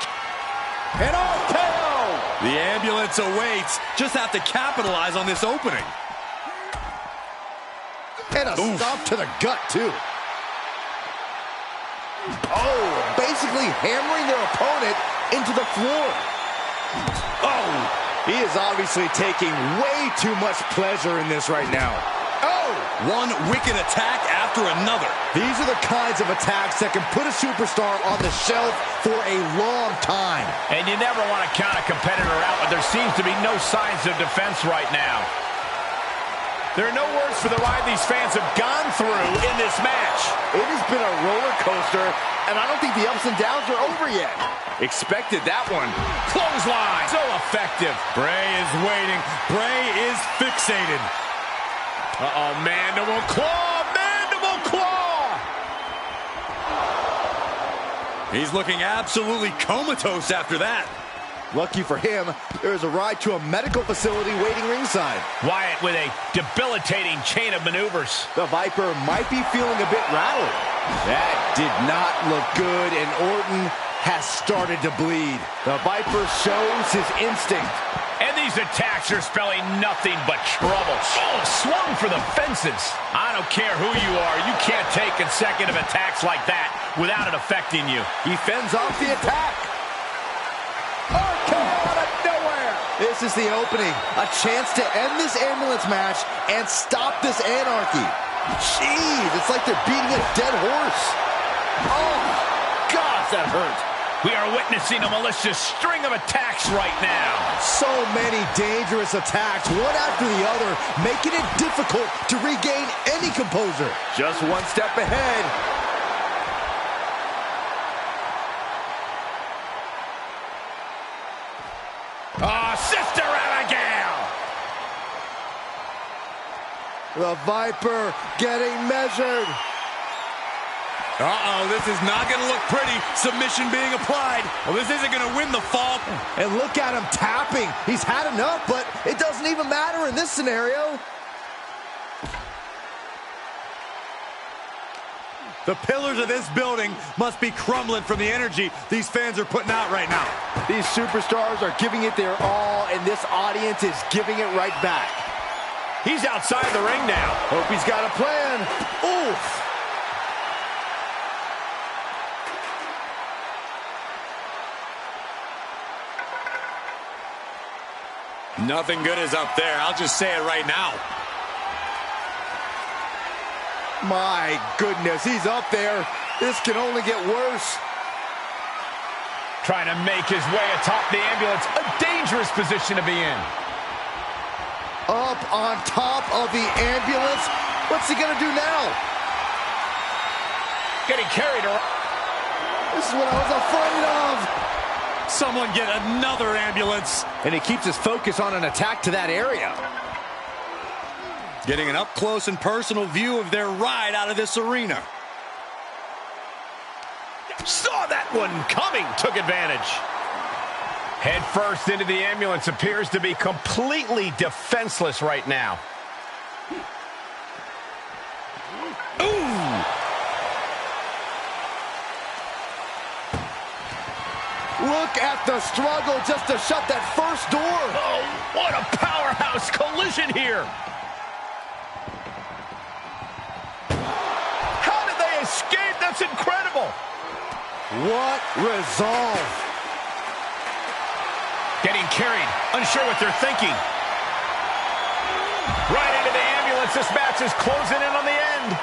And RKO. The ambulance awaits. Just have to capitalize on this opening. And a stop to the gut, too. Oh, basically hammering their opponent into the floor. Oh, he is obviously taking way too much pleasure in this right now. Oh! One wicked attack after another. These are the kinds of attacks that can put a superstar on the shelf for a long time. And you never want to count a competitor out, but there seems to be no signs of defense right now. There are no words for the ride these fans have gone through in this match. It has been a roller coaster, and I don't think the ups and downs are over yet. Expected that one. Clothesline. So effective. Bray is waiting. Bray is fixated. Uh-oh, mandible claw. Mandible claw. He's looking absolutely comatose after that. Lucky for him, there is a ride to a medical facility waiting ringside. Wyatt with a debilitating chain of maneuvers. The Viper might be feeling a bit rattled. That did not look good, and Orton has started to bleed. The Viper shows his instinct. And these attacks are spelling nothing but trouble. Oh, swung for the fences. I don't care who you are. You can't take consecutive attacks like that without it affecting you. He fends off the attack. Out of nowhere. This is the opening. A chance to end this ambulance match and stop this anarchy. Jeez, it's like they're beating a dead horse. Oh, gosh, that hurt. We are witnessing a malicious string of attacks right now. So many dangerous attacks, one after the other, making it difficult to regain any composure. Just one step ahead. Sister Abigail! The Viper getting measured. Uh-oh, this is not going to look pretty. Submission being applied. Well, this isn't going to win the fall. And look at him tapping. He's had enough, but it doesn't even matter in this scenario. The pillars of this building must be crumbling from the energy these fans are putting out right now. These superstars are giving it their all, and this audience is giving it right back. He's outside the ring now. Hope he's got a plan. Oof. Nothing good is up there. I'll just say it right now. My goodness, he's up there. This can only get worse. Trying to make his way atop the ambulance. A dangerous position to be in. Up on top of the ambulance. What's he going to do now? Getting carried around. This is what I was afraid of. Someone get another ambulance. And he keeps his focus on an attack to that area. Getting an up-close and personal view of their ride out of this arena. Saw that one coming. Took advantage. Head first into the ambulance. Appears to be completely defenseless right now. Ooh! Look at the struggle just to shut that first door. Oh, what a powerhouse collision here. How did they escape? That's incredible. What resolve. Getting carried, unsure what they're thinking. Right into the ambulance. This match is closing in on the end.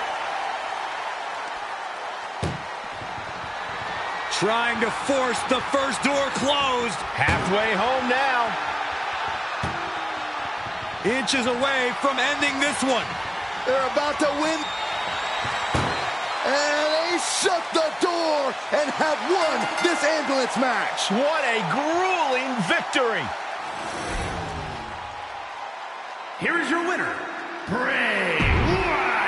Trying to force the first door closed. Halfway home now. Inches away from ending this one. They're about to win. And they shut the door and have won this ambulance match. What a grueling victory. Here is your winner, Bray Wyatt.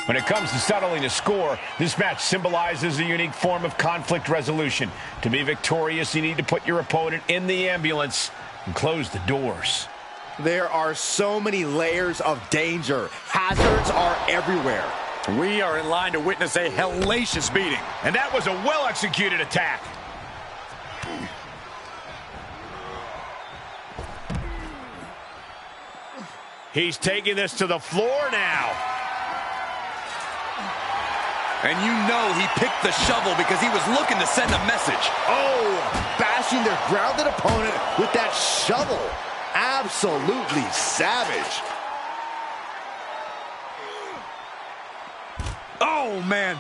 When it comes to settling a score, this match symbolizes a unique form of conflict resolution. To be victorious, you need to put your opponent in the ambulance and close the doors. There are so many layers of danger. Hazards are everywhere. We are in line to witness a hellacious beating. And that was a well-executed attack. He's taking this to the floor now. And you know he picked the shovel because he was looking to send a message. Oh, bashing their grounded opponent with that shovel. Absolutely savage. Oh, man.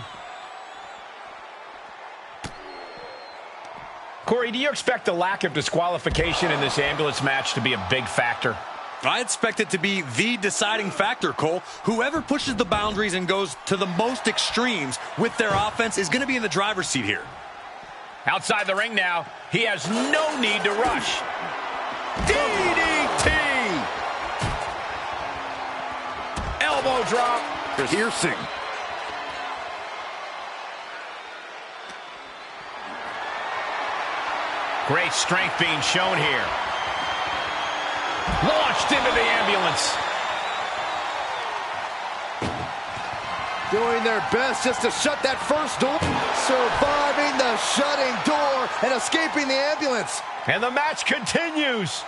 Corey, do you expect the lack of disqualification in this ambulance match to be a big factor? I expect it to be the deciding factor, Cole. Whoever pushes the boundaries and goes to the most extremes with their offense is going to be in the driver's seat here. Outside the ring now, he has no need to rush. DDT! Elbow drop. Piercing. Great strength being shown here. Launched into the ambulance. Doing their best just to shut that first door. Surviving the shutting door and escaping the ambulance. And the match continues.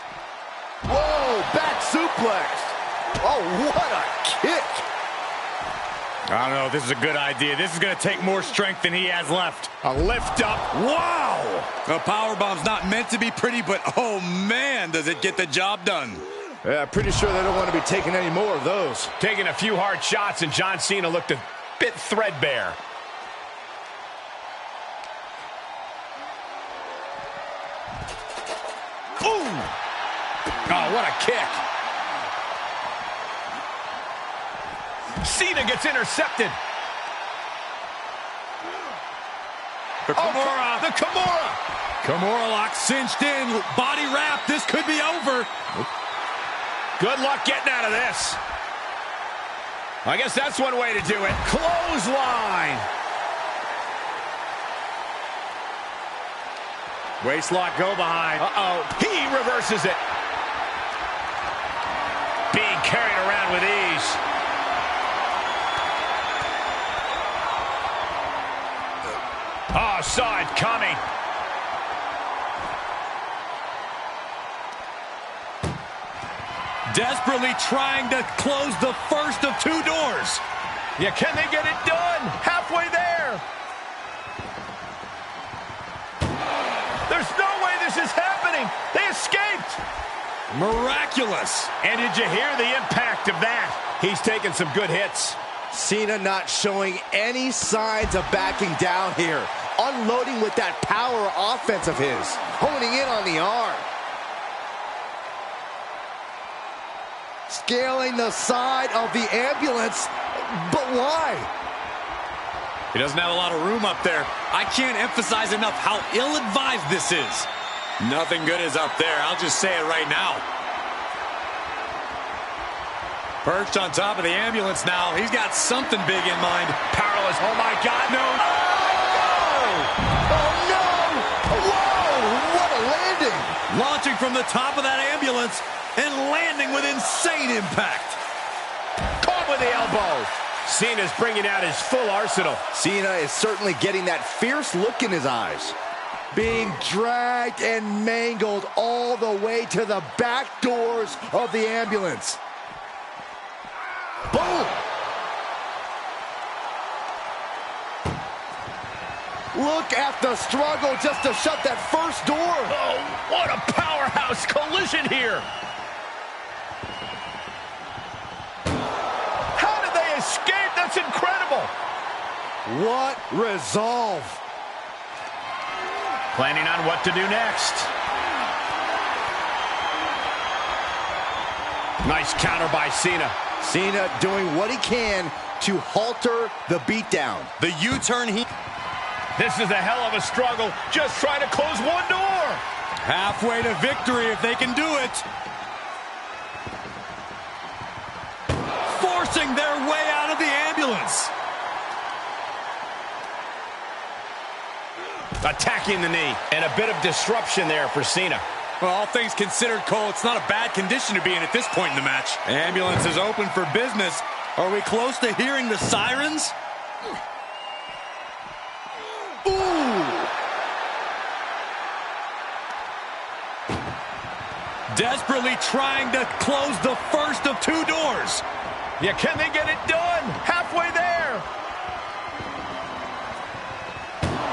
Whoa, back suplex. Oh, what a kick. I don't know if this is a good idea. This is going to take more strength than he has left. A lift up. Wow! A powerbomb's not meant to be pretty, but oh man, does it get the job done. Yeah, pretty sure they don't want to be taking any more of those. Taking a few hard shots, and John Cena looked a bit threadbare. Ooh! Oh, what a kick. Cena gets intercepted. The Kimura. The Kimura. Kimura lock cinched in. Body wrap. This could be over. Good luck getting out of this. I guess that's one way to do it. Clothesline. Waistlock go behind. Uh-oh. He reverses it. Being carried around with ease. Oh, saw it coming. Desperately trying to close the first of two doors. Yeah, can they get it done? Halfway there. There's no way this is happening. They escaped. Miraculous. And did you hear the impact of that? He's taking some good hits. Cena not showing any signs of backing down here. Unloading with that power offense of his. Honing in on the arm. Scaling the side of the ambulance. But why? He doesn't have a lot of room up there. I can't emphasize enough how ill-advised this is. Nothing good is up there. I'll just say it right now. Perched on top of the ambulance now. He's got something big in mind. Powerless. Oh, my God. No. Oh, no! Whoa! What a landing! Launching from the top of that ambulance and landing with insane impact. Caught with the elbow. Cena's bringing out his full arsenal. Cena is certainly getting that fierce look in his eyes. Being dragged and mangled all the way to the back doors of the ambulance. Boom! Look at the struggle just to shut that first door. Oh, what a powerhouse collision here. How did they escape? That's incredible. What resolve. Planning on what to do next. Nice counter by Cena. Cena doing what he can to halter the beatdown. The U-turn he... This is a hell of a struggle. Just trying to close one door. Halfway to victory if they can do it. Forcing their way out of the ambulance. ambulance. Attacking the knee. And a bit of disruption there for Cena. Well, all things considered, Cole, it's not a bad condition to be in at this point in the match. Ambulance is open for business. Are we close to hearing the sirens? Ooh! Desperately trying to close the first of two doors. Yeah, can they get it done? Halfway there.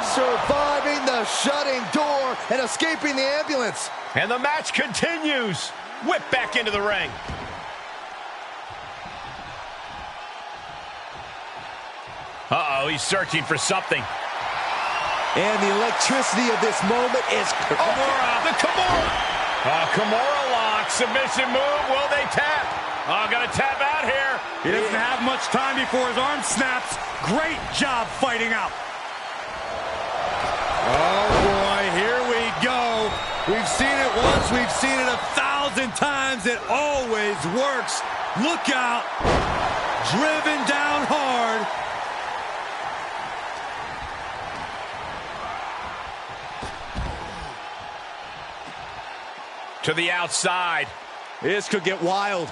Surviving the shutting door and escaping the ambulance. And the match continues. Whip back into the ring. Uh-oh, he's searching for something. And the electricity of this moment is... Kimura, the Kimura. Kimura lock, submission move. Will they tap? Gonna tap out here. He doesn't have much time before his arm snaps. Great job fighting out. Oh, boy, here we go. We've seen it once. We've seen it 1,000 times. It always works. Look out. Driven down hard. To the outside. This could get wild.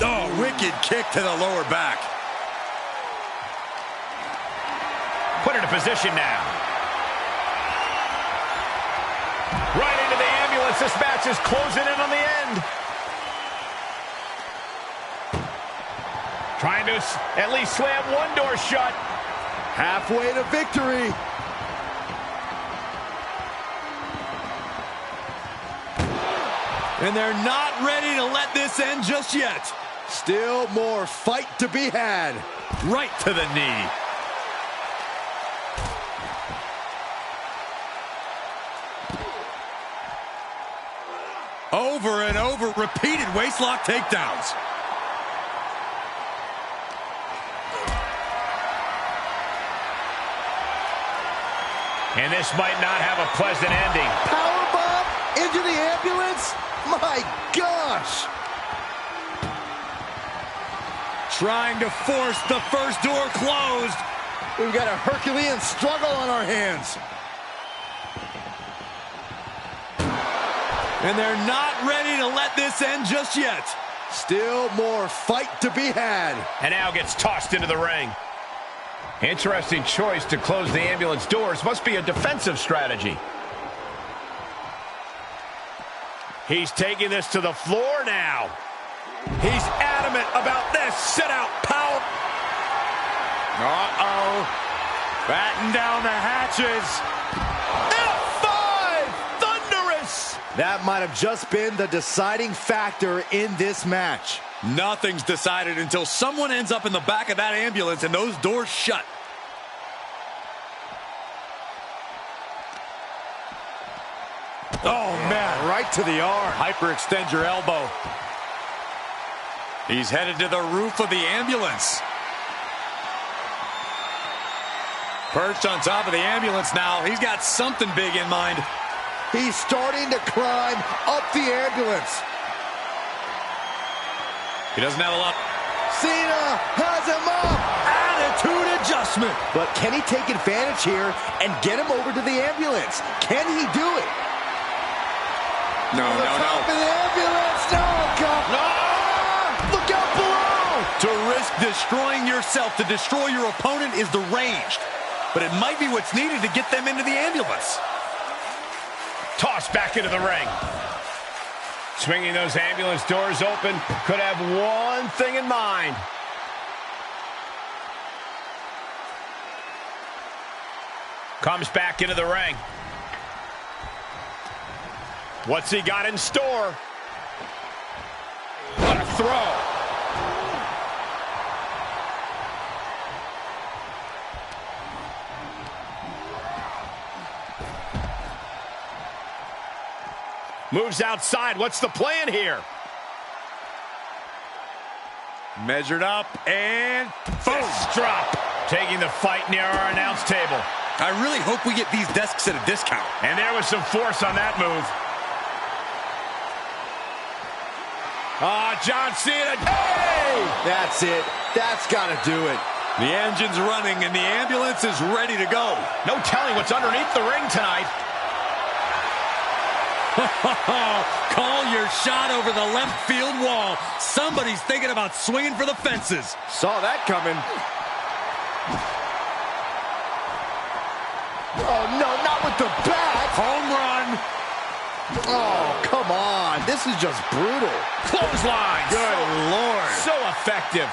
Oh, wicked kick to the lower back. Put it in position now. Right into the ambulance. This match is closing in on the end. Trying to at least slam one door shut. Halfway to victory. And they're not ready to let this end just yet. Still more fight to be had. Right to the knee. Over and over, repeated waistlock takedowns. And this might not have a pleasant ending. Powerbomb into the ambulance? My gosh! Trying to force the first door closed. We've got a Herculean struggle on our hands. And they're not ready to let this end just yet. Still more fight to be had. And now gets tossed into the ring. Interesting choice to close the ambulance doors. Must be a defensive strategy. He's taking this to the floor now. He's adamant about this. Sit out power. Uh-oh. Batten down the hatches. F5! Thunderous! That might have just been the deciding factor in this match. Nothing's decided until someone ends up in the back of that ambulance and those doors shut. Oh, man. Right to the arm. Hyperextend your elbow. He's headed to the roof of the ambulance. Perched on top of the ambulance now. He's got something big in mind. He's starting to climb up the ambulance. He doesn't have a lot. Cena has him up. Attitude adjustment. But can he take advantage here and get him over to the ambulance? Can he do it? No. Top of the ambulance. No, God. No. Look out below. To risk destroying yourself, to destroy your opponent is deranged. But it might be what's needed to get them into the ambulance. Tossed back into the ring. Swinging those ambulance doors open. Could have one thing in mind. Comes back into the ring. What's he got in store? What a throw. Moves outside. What's the plan here? Measured up and boom. Drop. Taking the fight near our announce table. I really hope we get these desks at a discount. And there was some force on that move. John Cena. Hey! That's it. That's got to do it. The engine's running and the ambulance is ready to go. No telling what's underneath the ring tonight. Call your shot over the left field wall. Somebody's thinking about swinging for the fences. Saw that coming. Oh, no, not with the bat. Home run. Oh, come on. This is just brutal. Clotheslines. Good Lord. So effective.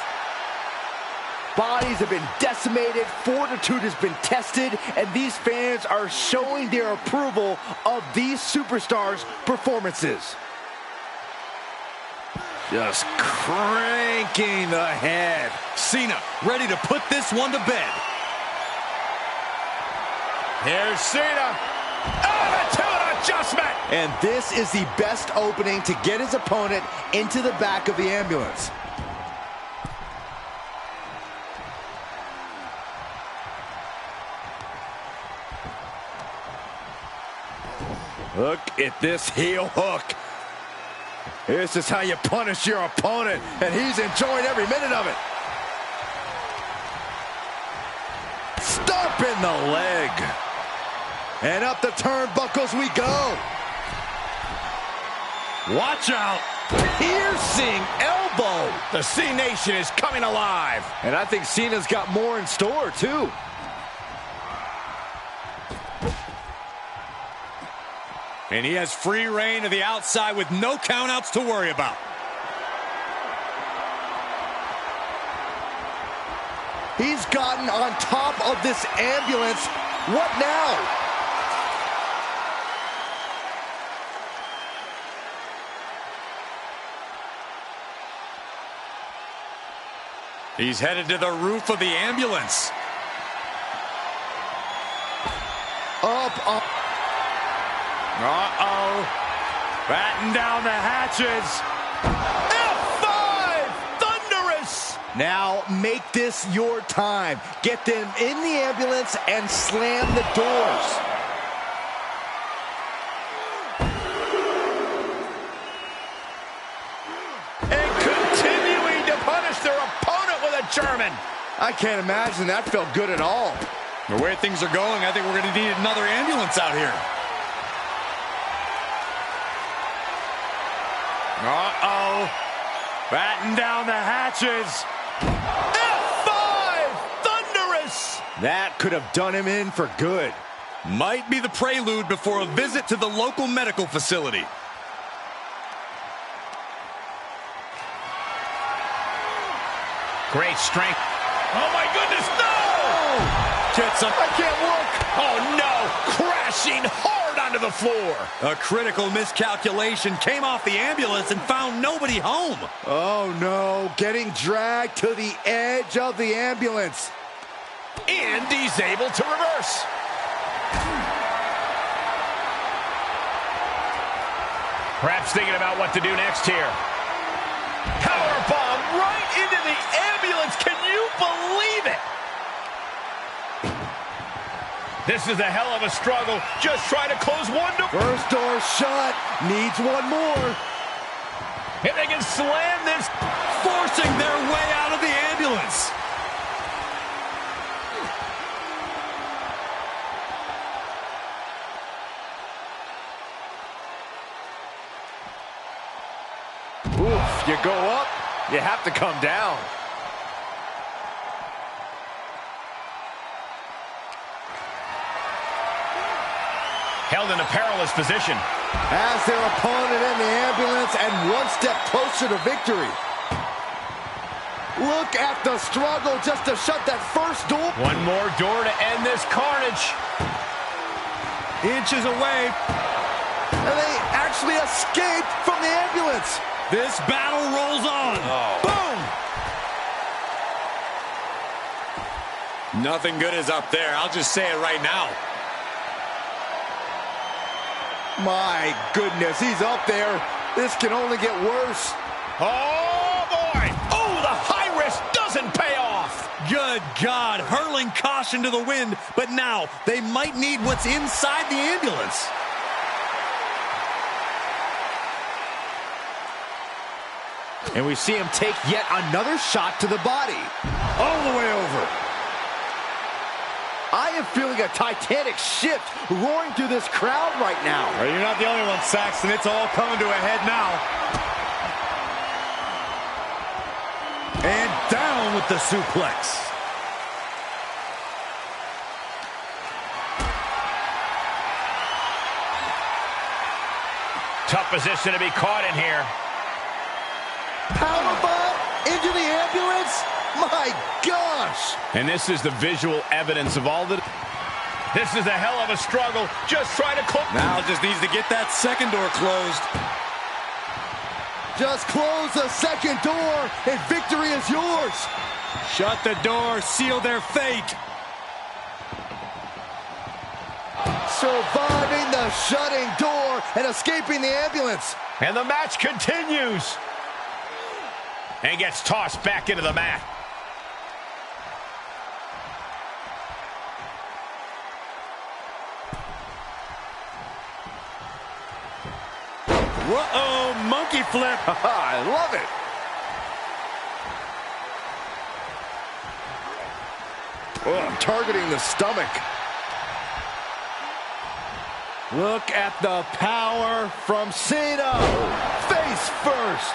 Bodies have been decimated, fortitude has been tested, and these fans are showing their approval of these superstars' performances. Just cranking the head. Cena ready to put this one to bed. Here's Cena. Oh, the two-in adjustment. And this is the best opening to get his opponent into the back of the ambulance. Look at this heel hook. This is how you punish your opponent, and he's enjoying every minute of it. Stomping the leg. And up the turnbuckles we go. Watch out. Piercing elbow. The C Nation is coming alive. And I think Cena's got more in store, too. And he has free reign to the outside with no countouts to worry about. He's gotten on top of this ambulance. What now? He's headed to the roof of the ambulance. Up, up. Uh-oh. Batten down the hatches. F5! Thunderous! Now make this your time. Get them in the ambulance and slam the doors. And continuing to punish their opponent with a German. I can't imagine that felt good at all. The way things are going, I think we're going to need another ambulance out here. Uh-oh. Batten down the hatches. F5! Thunderous! That could have done him in for good. Might be the prelude before a visit to the local medical facility. Great strength. Oh my goodness, no! Gets up. I can't look. Oh no! Crashing hard onto the floor. A critical miscalculation, came off the ambulance and found nobody home. Oh no, getting dragged to the edge of the ambulance. And he's able to reverse. Perhaps thinking about what to do next here. Powerbomb right into the ambulance. Can you believe it? This is a hell of a struggle. Just trying to close one door. First door shut. Needs one more. If they can slam this. Forcing their way out of the ambulance. Oof, you go up, you have to come down. Held in a perilous position. Has their opponent in the ambulance and one step closer to victory. Look at the struggle just to shut that first door. One more door to end this carnage. Inches away. And they actually escaped from the ambulance. This battle rolls on. Boom! Nothing good is up there. I'll just say it right now. My goodness, he's up there. This can only get worse. Oh, boy. Oh, the high risk doesn't pay off. Good God, hurling caution to the wind, but now they might need what's inside the ambulance. And we see him take yet another shot to the body. All the way over. I am feeling a titanic shift roaring through this crowd right now. Well, you're not the only one, Saxton. It's all coming to a head now. And down with the suplex. Tough position to be caught in here. Powerbomb into the ambulance? My gosh! And this is the visual evidence of all the... This is a hell of a struggle. Just trying to close. Now just needs to get that second door closed. Just close the second door and victory is yours. Shut the door, seal their fate. Surviving the shutting door and escaping the ambulance. And the match continues. And gets tossed back into the mat. Whoa, monkey flip. I love it. Oh, targeting the stomach. Look at the power from Cena. Face first.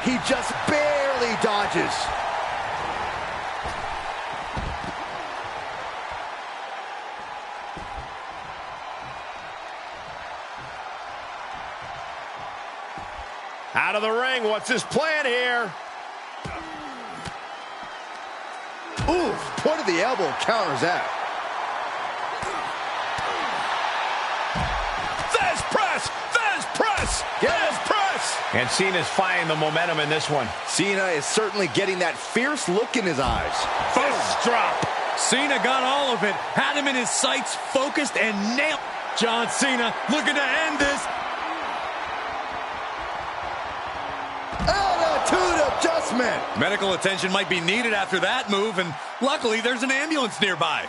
He just barely dodges. Out of the ring, what's his plan here? Ooh, point of the elbow counters that. Fez press! Fez press! Fez press! And Cena's finding the momentum in this one. Cena is certainly getting that fierce look in his eyes. Fist drop! Cena got all of it, had him in his sights, focused, and nailed. John Cena looking to end this. Attitude adjustment. Medical attention might be needed after that move, and luckily there's an ambulance nearby.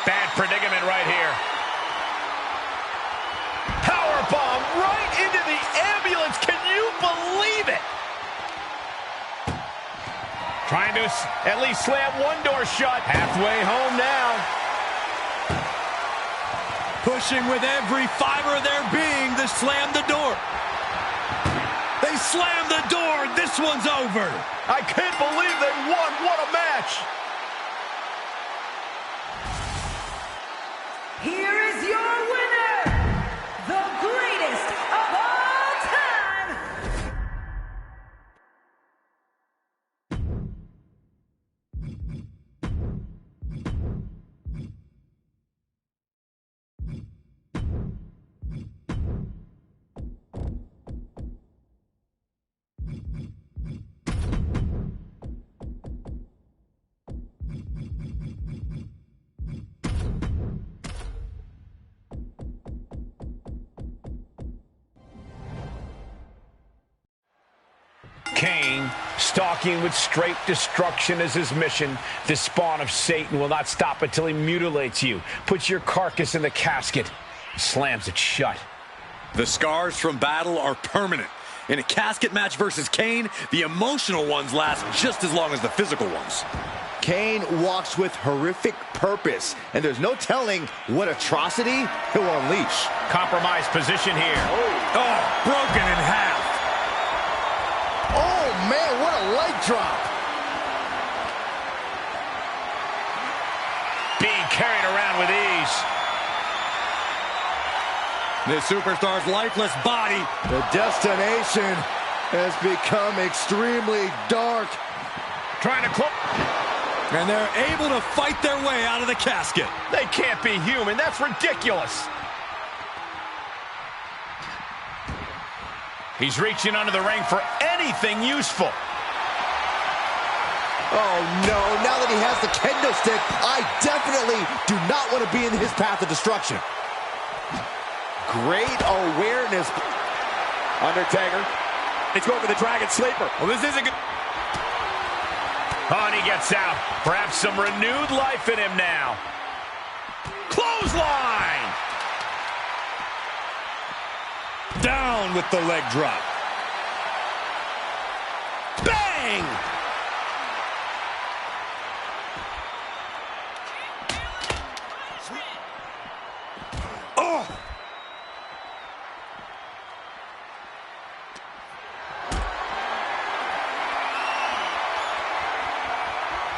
Bad predicament right here. Powerbomb right into the ambulance. Can you believe it? Trying to at least slam one door shut. Halfway home now. Pushing with every fiber of their being to slam the door. They slam the door. This one's over. I can't believe they won. What a match. Here is your winner, the greatest of all time. Kane, stalking with straight destruction as his mission. This spawn of Satan will not stop until he mutilates you, puts your carcass in the casket, slams it shut. The scars from battle are permanent. In a casket match versus Kane, the emotional ones last just as long as the physical ones. Kane walks with horrific purpose, and there's no telling what atrocity he'll unleash. Compromised position here. Oh, broken in half. Oh, man, what a leg drop. Being carried around with ease. This superstar's lifeless body. The destination has become extremely dark. Trying to close. And they're able to fight their way out of the casket. They can't be human. That's ridiculous. He's reaching under the ring for anything useful. Oh, no. Now that he has the kendo stick, I definitely do not want to be in his path of destruction. Great awareness. Undertaker. He's going for the Dragon Sleeper. Well, this isn't good. Oh, and he gets out. Perhaps some renewed life in him now. Clothesline! Down with the leg drop. Bang! Oh!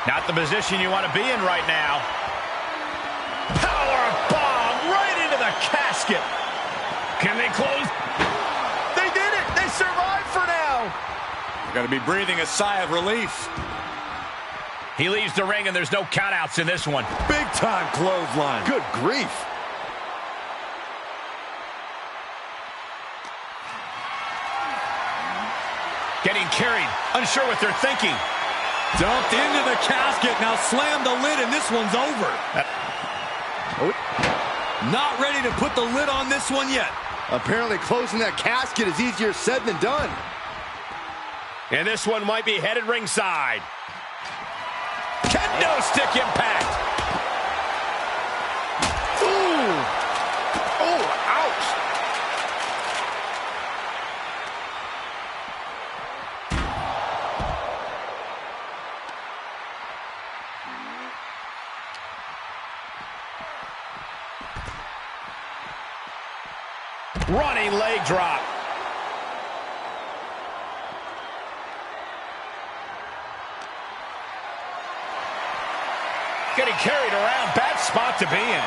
Not the position you want to be in right now. Power bomb right into the casket. Can they close? They did it! They survived for now! Got to be breathing a sigh of relief. He leaves the ring and there's no countouts in this one. Big time clothesline. Good grief. Getting carried, unsure what they're thinking. Dumped into the casket, now slam the lid and this one's over. Not ready to put the lid on this one yet. Apparently closing that casket is easier said than done. And this one might be headed ringside. Kendo stick impact. Ooh. Oh, ouch. Running leg drop. Getting carried around. Bad spot to be in.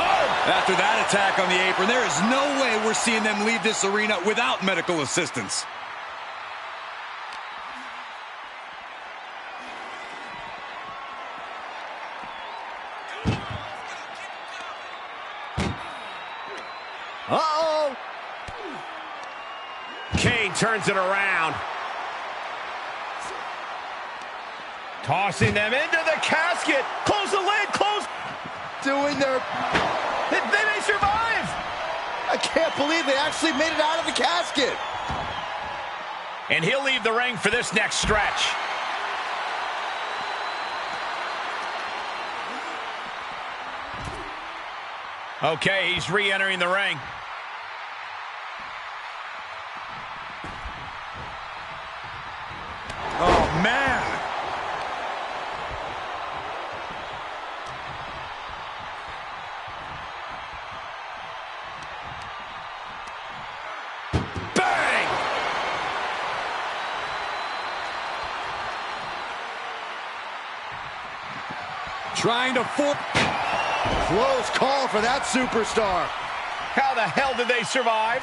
Oh! After that attack on the apron, there is no way we're seeing them leave this arena without medical assistance. Uh-oh. Kane turns it around. Tossing them into the casket. Close the lid. Close. Doing their... They may survive. I can't believe they actually made it out of the casket. And he'll leave the ring for this next stretch. Okay, he's re-entering the ring. Oh, man. Bang! Trying to force... Close call for that superstar. How the hell did they survive?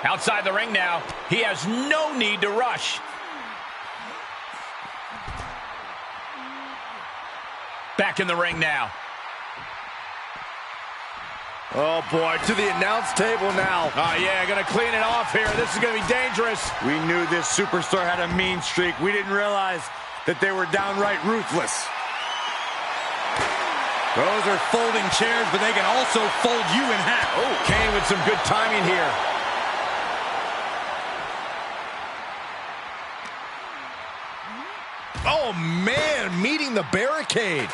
Outside the ring now. He has no need to rush. Back in the ring now. Oh, boy, to the announce table now. Oh, yeah, gonna clean it off here. This is gonna be dangerous. We knew this superstar had a mean streak. We didn't realize that they were downright ruthless. Those are folding chairs, but they can also fold you in half. Oh, Kane with some good timing here. Oh, man, meeting the barricade.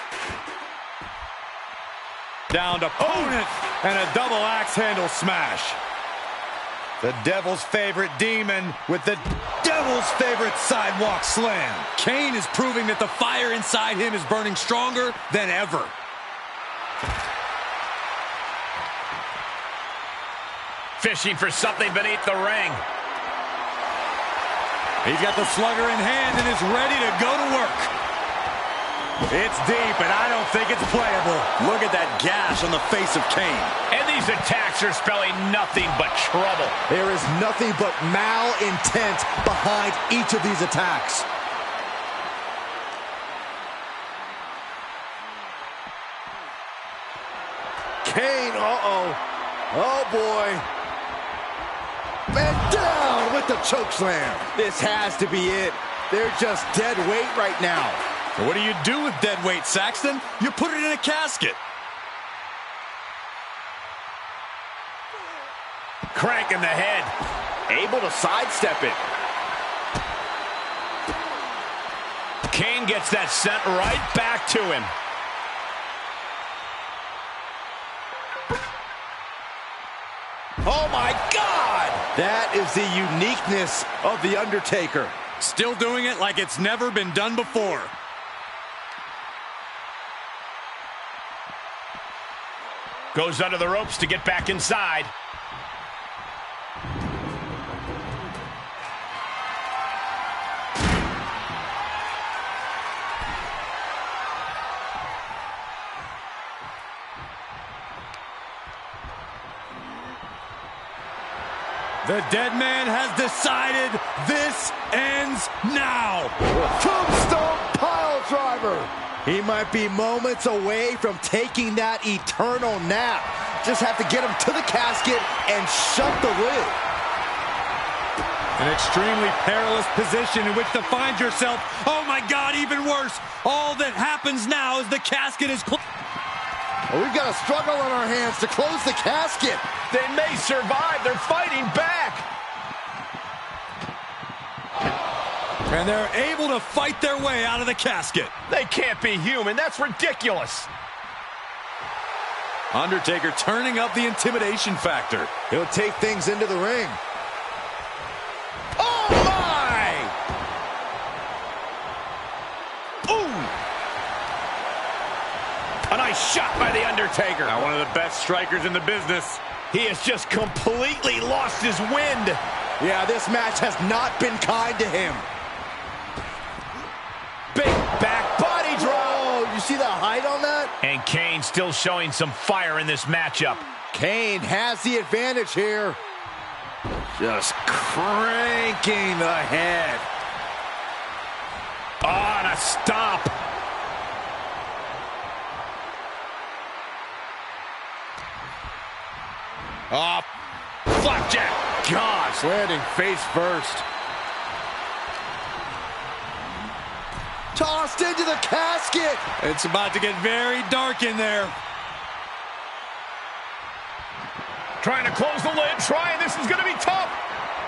Down to opponent and a double axe handle smash. The devil's favorite demon with the devil's favorite sidewalk slam. Kane is proving that the fire inside him is burning stronger than ever. Fishing for something beneath the ring. He's got the slugger in hand and is ready to go to work. It's deep, and I don't think it's playable. Look at that gash on the face of Kane. And these attacks are spelling nothing but trouble. There is nothing but malintent behind each of these attacks. Kane, uh-oh. Oh, boy. And down with the chokeslam. This has to be it. They're just dead weight right now. What do you do with dead weight, Saxton? You put it in a casket. Crank in the head. able to sidestep it. Kane gets that sent right back to him. Oh my God! That is the uniqueness of The Undertaker. Still doing it like it's never been done before. Goes under the ropes to get back inside. The dead man has decided this ends now. Tombstone pile driver. He might be moments away from taking that eternal nap. Just have to get him to the casket and shut the lid. An extremely perilous position in which to find yourself. Oh my God, even worse. All that happens now is the casket is closed. Well, we've got a struggle on our hands to close the casket. They may survive. They're fighting back. And they're able to fight their way out of the casket. They can't be human. That's ridiculous. Undertaker turning up the intimidation factor. He'll take things into the ring. Oh, my! Ooh! A nice shot by The Undertaker. Now one of the best strikers in the business. He has just completely lost his wind. Yeah, this match has not been kind to him. Big back body drop. Oh, you see the height on that? And Kane still showing some fire in this matchup. Kane has the advantage here. Just cranking the head. Oh, and a stomp. Oh, flapjack. Gosh, landing face first. Tossed into the casket. It's about to get very dark in there. Trying to close the lid, this is going to be tough.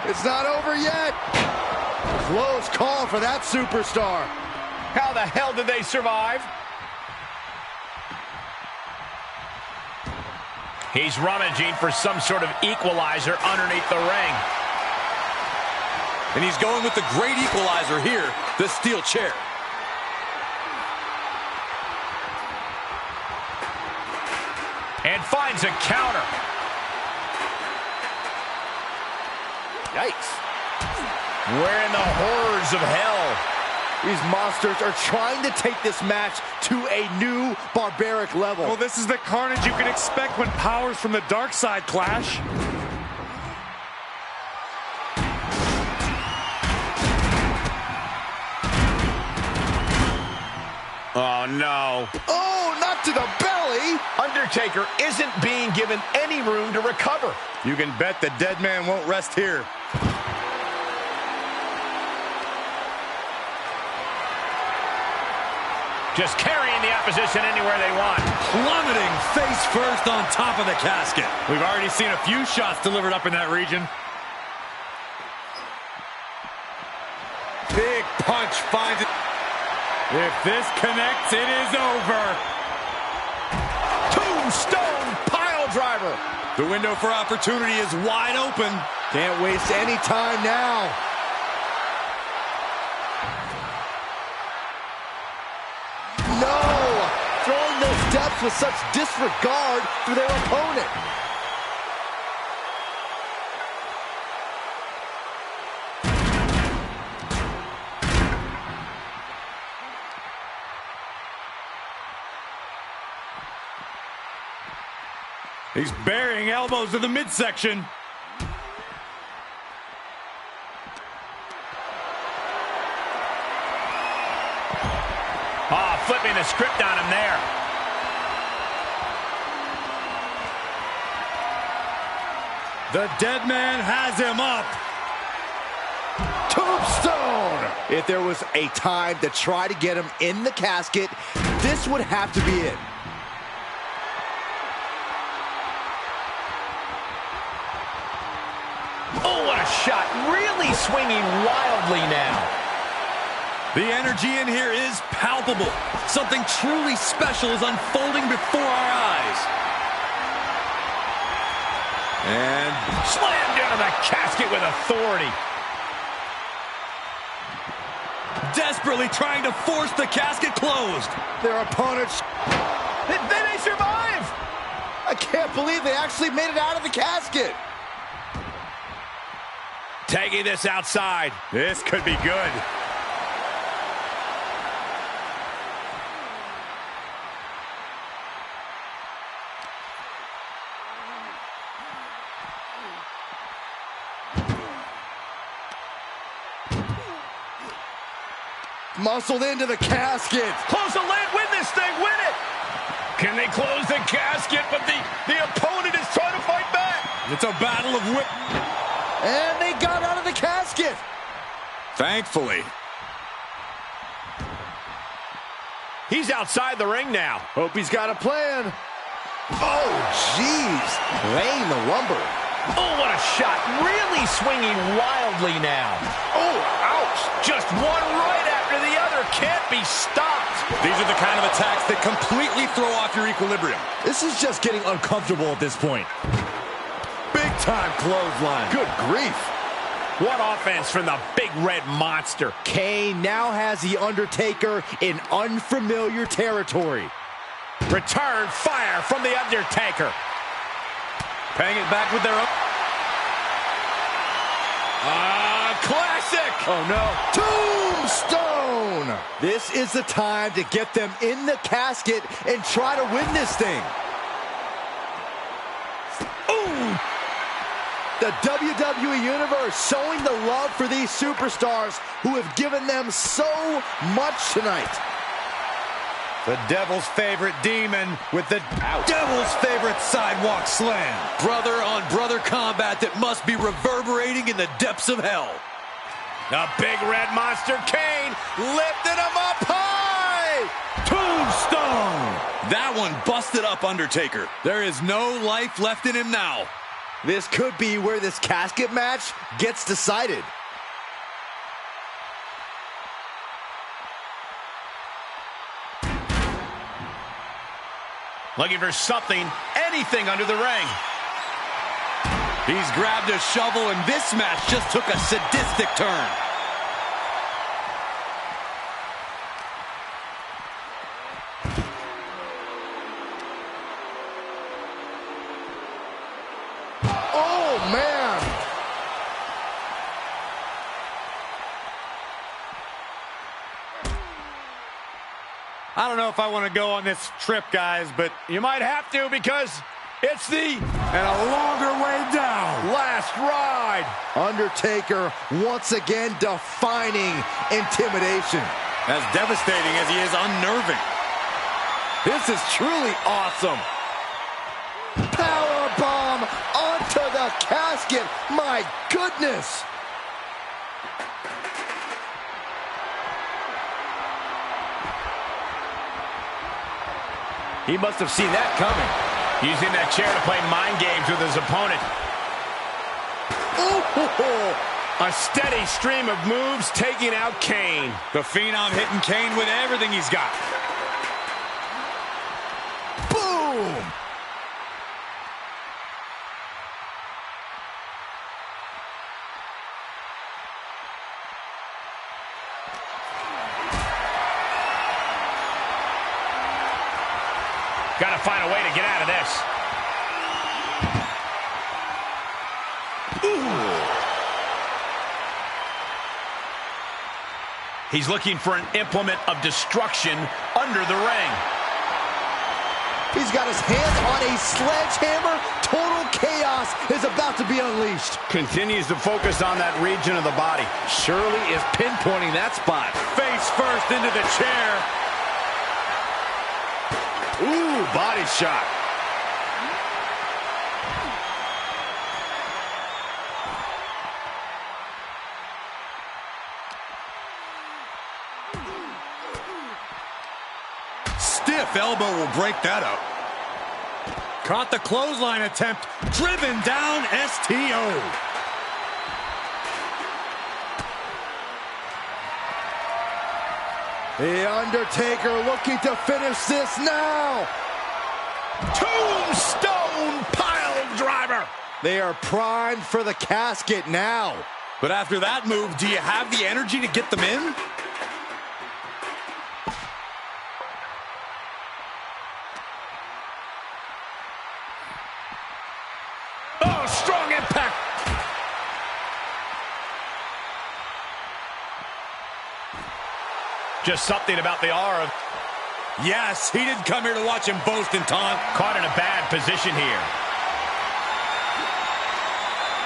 It's not over yet. Close call for that superstar. How the hell did they survive? He's rummaging for some sort of equalizer underneath the ring. And he's going with the great equalizer here, the steel chair. And finds a counter. Yikes. We're in the horrors of hell. These monsters are trying to take this match to a new barbaric level. Well, this is the carnage you can expect when powers from the dark side clash. Oh, no. Oh, not to the belly. Undertaker isn't being given any room to recover. You can bet the dead man won't rest here. Just carrying the opposition anywhere they want. Plummeting face first on top of the casket. We've already seen a few shots delivered up in that region. Big punch finds it. If this connects, it is over. Tombstone pile driver. The window for opportunity is wide open. Can't waste any time now. No! Throwing those steps with such disregard for their opponent. He's burying elbows to the midsection. Ah, flipping the script on him there. The dead man has him up. Tombstone! If there was a time to try to get him in the casket, this would have to be it. Oh, what a shot, really swinging wildly now. The energy in here is palpable. Something truly special is unfolding before our eyes. And slammed into the casket with authority. Desperately trying to force the casket closed. Their opponents... They survive! I can't believe they actually made it out of the casket. Taking this outside. This could be good. Muscled into the casket. Close the lid, win this thing, win it! Can they close the casket? But the opponent is trying to fight back. It's a battle of whip. And they got out of the casket. Thankfully. He's outside the ring now. Hope he's got a plan. Oh, jeez. Laying the lumber. Oh, what a shot. Really swinging wildly now. Oh, ouch. Just one right after the other. Can't be stopped. These are the kind of attacks that completely throw off your equilibrium. This is just getting uncomfortable at this point. Big time clothesline. Good grief. What offense from the big red monster. Kane now has The Undertaker in unfamiliar territory. Return fire from The Undertaker. Paying it back with their own. Classic. Oh, no. Tombstone. This is the time to get them in the casket and try to win this thing. Ooh. The WWE Universe showing the love for these superstars who have given them so much tonight. The devil's favorite demon with the devil's favorite sidewalk slam. Brother-on-brother combat that must be reverberating in the depths of hell. The big red monster Kane lifted him up high. Tombstone. That one busted up Undertaker. There is no life left in him now. This could be where this casket match gets decided. Looking for something, anything under the ring. He's grabbed a shovel, and this match just took a sadistic turn. Oh, man. I don't know if I want to go on this trip, guys, but You might have to because it's the and a longer way down. last ride. Undertaker once again defining intimidation. As devastating as he is unnerving. This is truly awesome. Power bomb onto the casket. My goodness. He must have seen that coming. Using that chair to play mind games with his opponent. Ooh. A steady stream of moves taking out Kane. The Phenom hitting Kane with everything he's got. Boom. Got to find a way to get out of this. Ooh. He's looking for an implement of destruction under the ring. He's got his hands on a sledgehammer. Total chaos is about to be unleashed. Continues to focus on that region of the body. Shirley is pinpointing that spot. Face first into the chair. Ooh, body shot. Stiff elbow will break that up. Caught the clothesline attempt. Driven down STO. The Undertaker looking to finish this now. Tombstone pile driver. They are primed for the casket now. But after that move, do you have the energy to get them in? Oh, strong impact. Just something about the aura. Yes, he didn't come here to watch him boast and taunt. Caught in a bad position here.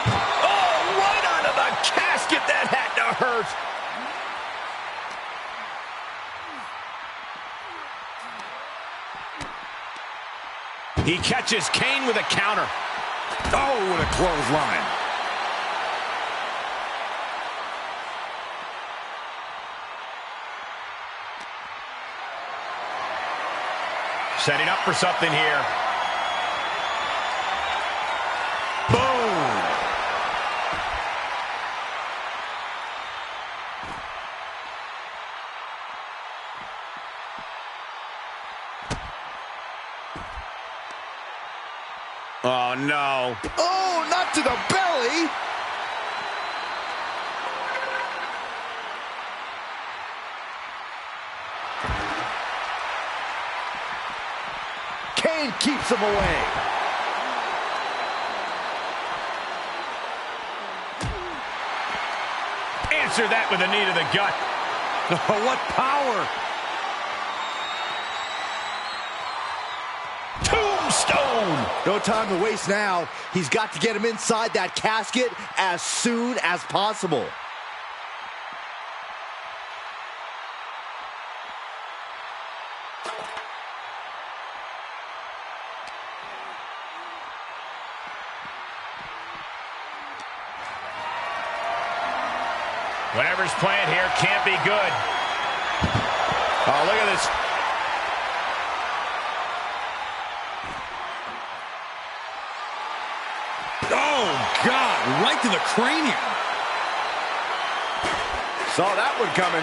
Oh, right onto the casket. That had to hurt. He catches Kane with a counter. Oh, what a clothesline. Setting up for something here. Boom. Oh, no. Oh, not to the belly. Kane keeps him away. Answer that with a knee to the gut. Oh, what power. Tombstone. No time to waste now. He's got to get him inside that casket as soon as possible. Whatever's playing here can't be good. Oh, look at this. Oh, God, right to the cranium. Saw that one coming.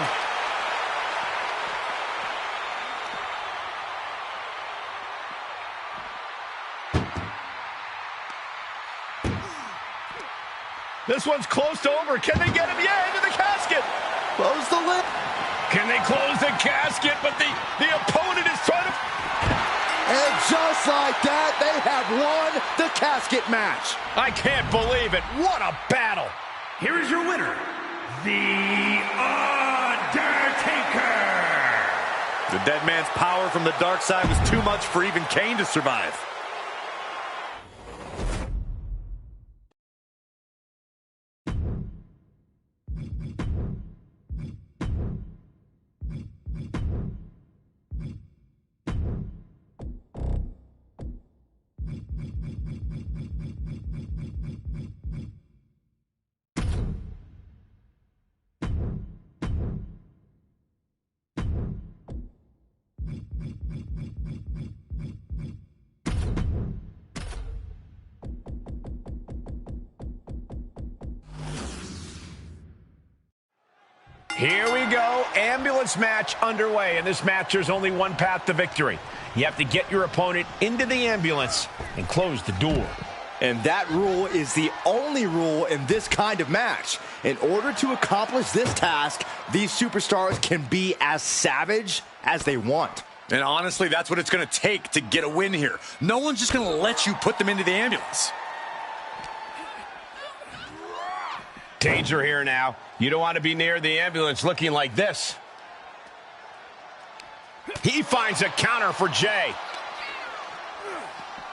This one's close to over. Can they get him? Yeah, into the casket. Close the lid. Can they close the casket? But the opponent is trying to... And just like that, they have won the casket match. I can't believe it. What a battle. Here is your winner, The Undertaker. The dead man's power from the dark side was too much for even Kane to survive. Here we go. Ambulance match underway. In this match, there's only one path to victory. You have to get your opponent into the ambulance and close the door. And that rule is the only rule in this kind of match. In order to accomplish this task, these superstars can be as savage as they want. And honestly, that's what it's going to take to get a win here. No one's just going to let you put them into the ambulance. Danger here now. You don't want to be near the ambulance looking like this. He finds a counter for Jay.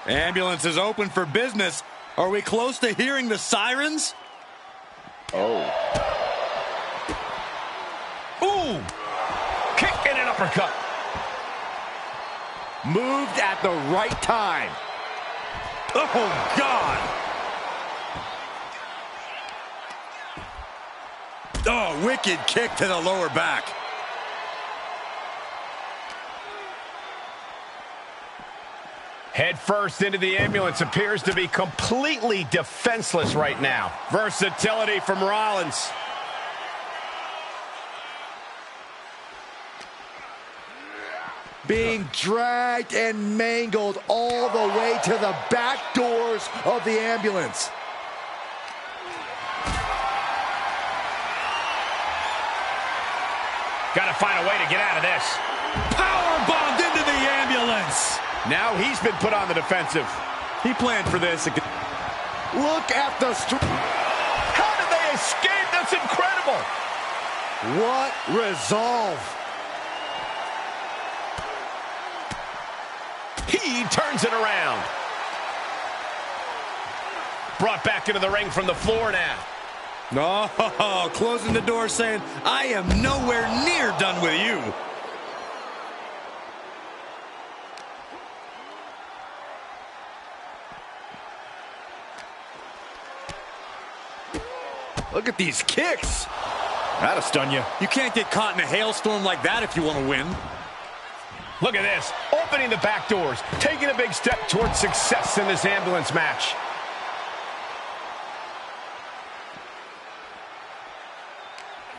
Ambulance is open for business. Are we close to hearing the sirens? Oh. Ooh! Kick and an uppercut. Moved at the right time. Oh, God! Oh, wicked kick to the lower back. Head first into the ambulance, appears to be completely defenseless right now. Versatility from Rollins. being dragged and mangled all the way to the back doors of the ambulance. Got to find a way to get out of this. Power bombed into the ambulance. Now he's been put on the defensive. He planned for this. Look at the How did they escape? That's incredible. What resolve. He turns it around. Brought back into the ring from the floor now. No, closing the door saying, I am nowhere near done with you. Look at these kicks. That'll stun you. You can't get caught in a hailstorm like that if you want to win. Look at this. Opening the back doors. Taking a big step towards success in this ambulance match.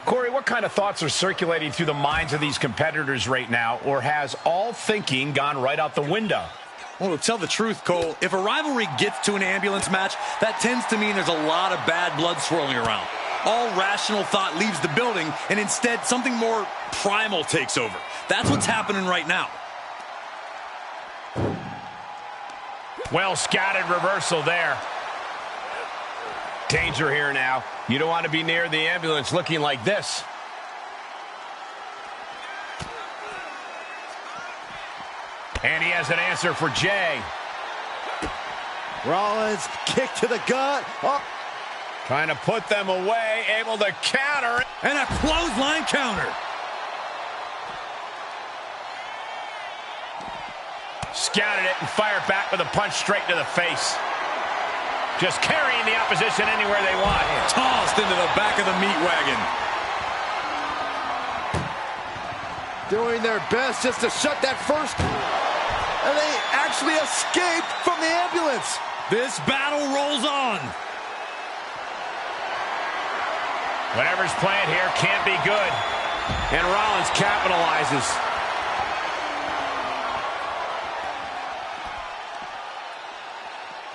Corey, what kind of thoughts are circulating through the minds of these competitors right now, or has all thinking gone right out the window? Well, to tell the truth, Cole, if a rivalry gets to an ambulance match, that tends to mean there's a lot of bad blood swirling around. All rational thought leaves the building, and instead something more primal takes over. That's what's happening right now. Well scouted reversal there. Danger here now. You don't want to be near the ambulance looking like this. And he has an answer for Jay. Rollins, kick to the gut. Oh. Trying to put them away, able to counter. And a clothesline counter. Scouted it and fired back with a punch straight to the face. Just carrying the opposition anywhere they want. Tossed into the back of the meat wagon. Doing their best just to shut that first. And they actually escaped from the ambulance. This battle rolls on. Whatever's planned here can't be good. And Rollins capitalizes.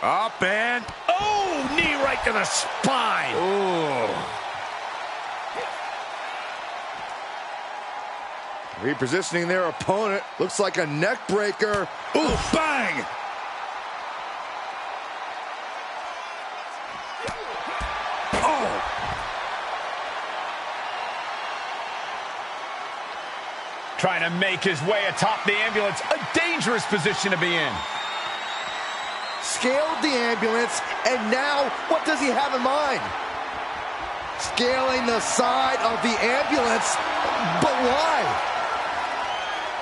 Up and... Oh, knee right to the spine. Oh. Repositioning their opponent. Looks like a neck breaker. Ooh, bang! Oh! Trying to make his way atop the ambulance. A dangerous position to be in. Scaled the ambulance, and now what does he have in mind? Scaling the side of the ambulance, but why?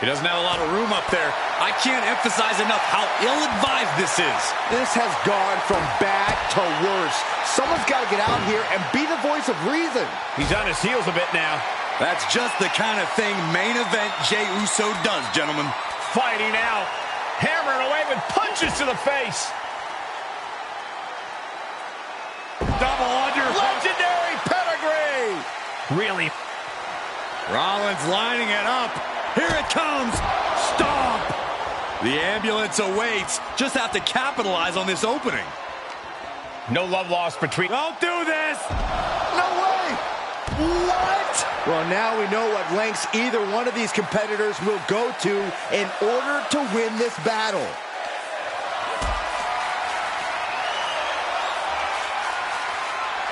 He doesn't have a lot of room up there. I can't emphasize enough how ill-advised this is. This has gone from bad to worse. Someone's got to get out here and be the voice of reason. He's on his heels a bit now. That's just the kind of thing main event Jey Uso does, gentlemen. Fighting out. Hammering away with punches to the face. Double under. Legendary pedigree. Really? Rollins lining it up. Here it comes. Stomp. The ambulance awaits. Just have to capitalize on this opening. No love lost between... Don't do this. No way! What? Well, now we know what lengths either one of these competitors will go to in order to win this battle.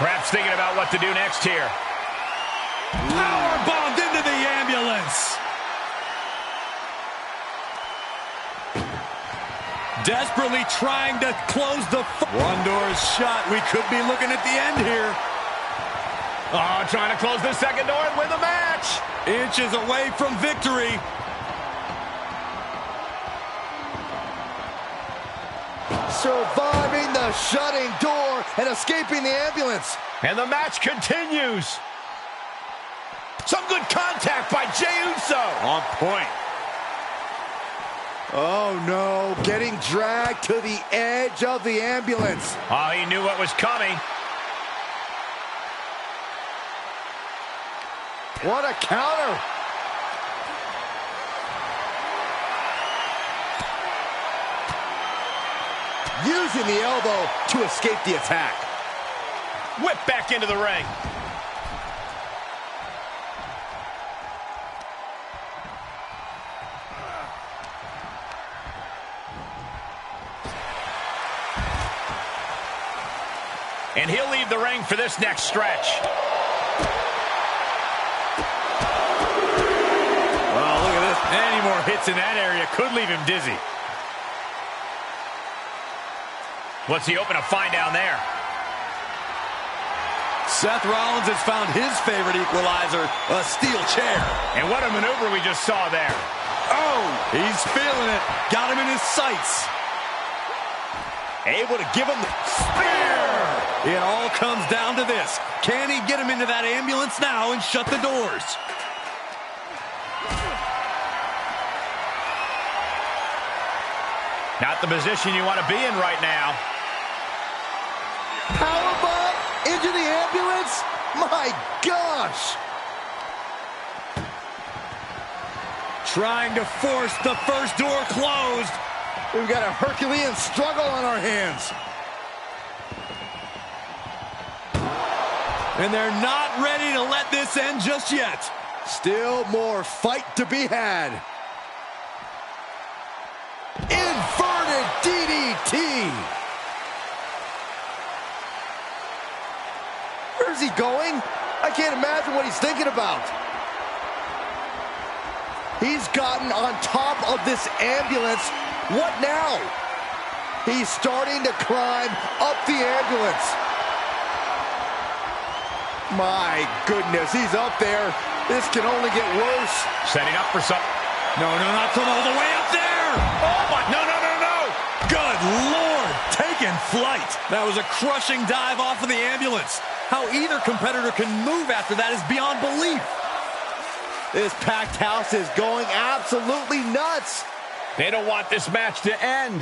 Perhaps thinking about what to do next here. Power bombed into the ambulance. Desperately trying to close the... One door is shut. We could be looking at the end here. Oh, trying to close the second door and win the match. Inches away from victory. Surviving the shutting door and escaping the ambulance. And the match continues. Some good contact by Jey Uso. On point. Oh no, getting dragged to the edge of the ambulance. Oh, he knew what was coming. What a counter. using the elbow to escape the attack. Whip back into the ring. And he'll leave the ring for this next stretch. Oh, look at this. Any more hits in that area could leave him dizzy. What's he hoping to find down there? Seth Rollins has found his favorite equalizer, a steel chair. And what a maneuver we just saw there. Oh, he's feeling it. Got him in his sights. Able to give him the spear. It all comes down to this. Can he get him into that ambulance now and shut the doors? Not the position you want to be in right now. Powerbomb into the ambulance? My gosh! Trying to force the first door closed. We've got a Herculean struggle on our hands. And they're not ready to let this end just yet. Still more fight to be had. Inverted DDT. Where's he going? I can't imagine what he's thinking about. He's gotten on top of this ambulance. What now? He's starting to climb up the ambulance. My goodness, he's up there. This can only get worse. Setting up for something. No, not from all the way up there. Oh, my, no. Good Lord, taking flight. That was a crushing dive off of the ambulance. How either competitor can move after that is beyond belief. This packed house is going absolutely nuts. They don't want this match to end.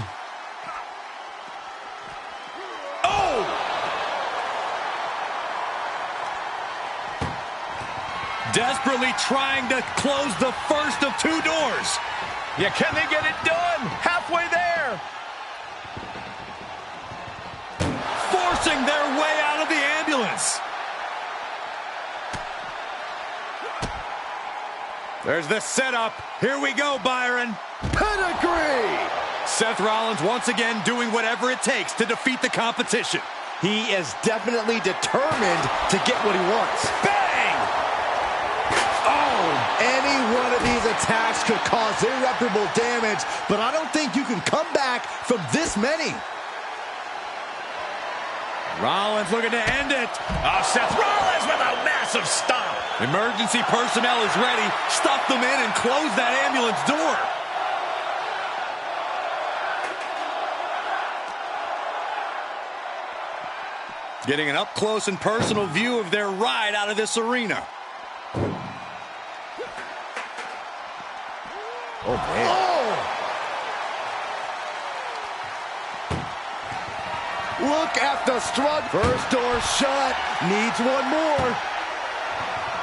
Oh! Desperately trying to close the first of two doors. Yeah, can they get it done? Halfway there. Forcing their way out of the ambulance. There's the setup. Here we go, Byron. Pedigree! Seth Rollins once again doing whatever it takes to defeat the competition. He is definitely determined to get what he wants. Bang! Oh! Any one of these attacks could cause irreparable damage, but I don't think you can come back from this many. Rollins looking to end it. Oh, Seth Rollins with a massive stomp. Emergency personnel is ready. Stuff them in and close that ambulance door. Getting an up-close and personal view of their ride out of this arena. Oh, man. Oh! Look at the strut. First door shut. Needs one more.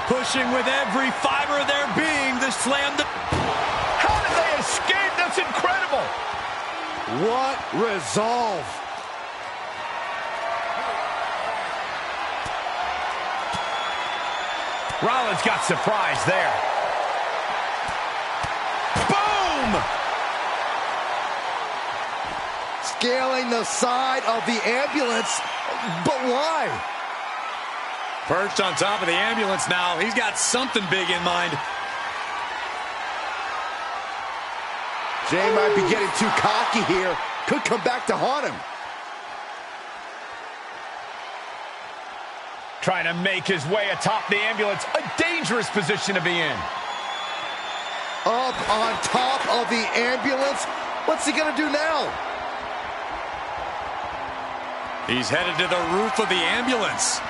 Pushing with every fiber of their being to slam the... How did they escape? That's incredible. What resolve. Rollins got surprised there. Boom! Scaling the side of the ambulance, but why? Perched on top of the ambulance now. He's got something big in mind. Jay might be getting too cocky here. Could come back to haunt him. Trying to make his way atop the ambulance. A dangerous position to be in. Up on top of the ambulance. What's he gonna do now? He's headed to the roof of the ambulance.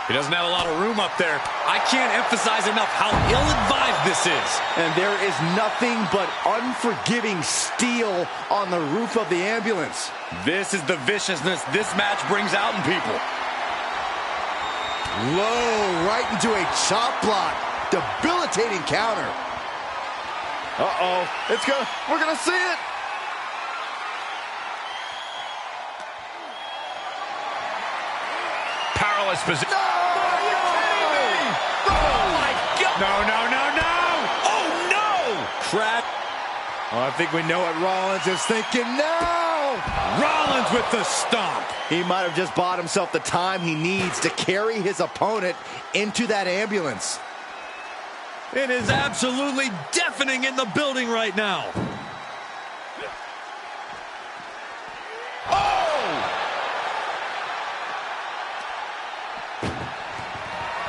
He doesn't have a lot of room up there. I can't emphasize enough how ill-advised this is. And there is nothing but unforgiving steel on the roof of the ambulance. This is the viciousness this match brings out in people. Low, right into a chop block. Debilitating counter. Uh-oh. We're gonna see it. perilous position. No! Are you kidding me? Oh, my God. No, no, no, no. Oh, no. Crap. Oh, I think we know what Rollins is thinking now. Rollins with the stomp. He might have just bought himself the time he needs to carry his opponent into that ambulance. It is absolutely deafening in the building right now.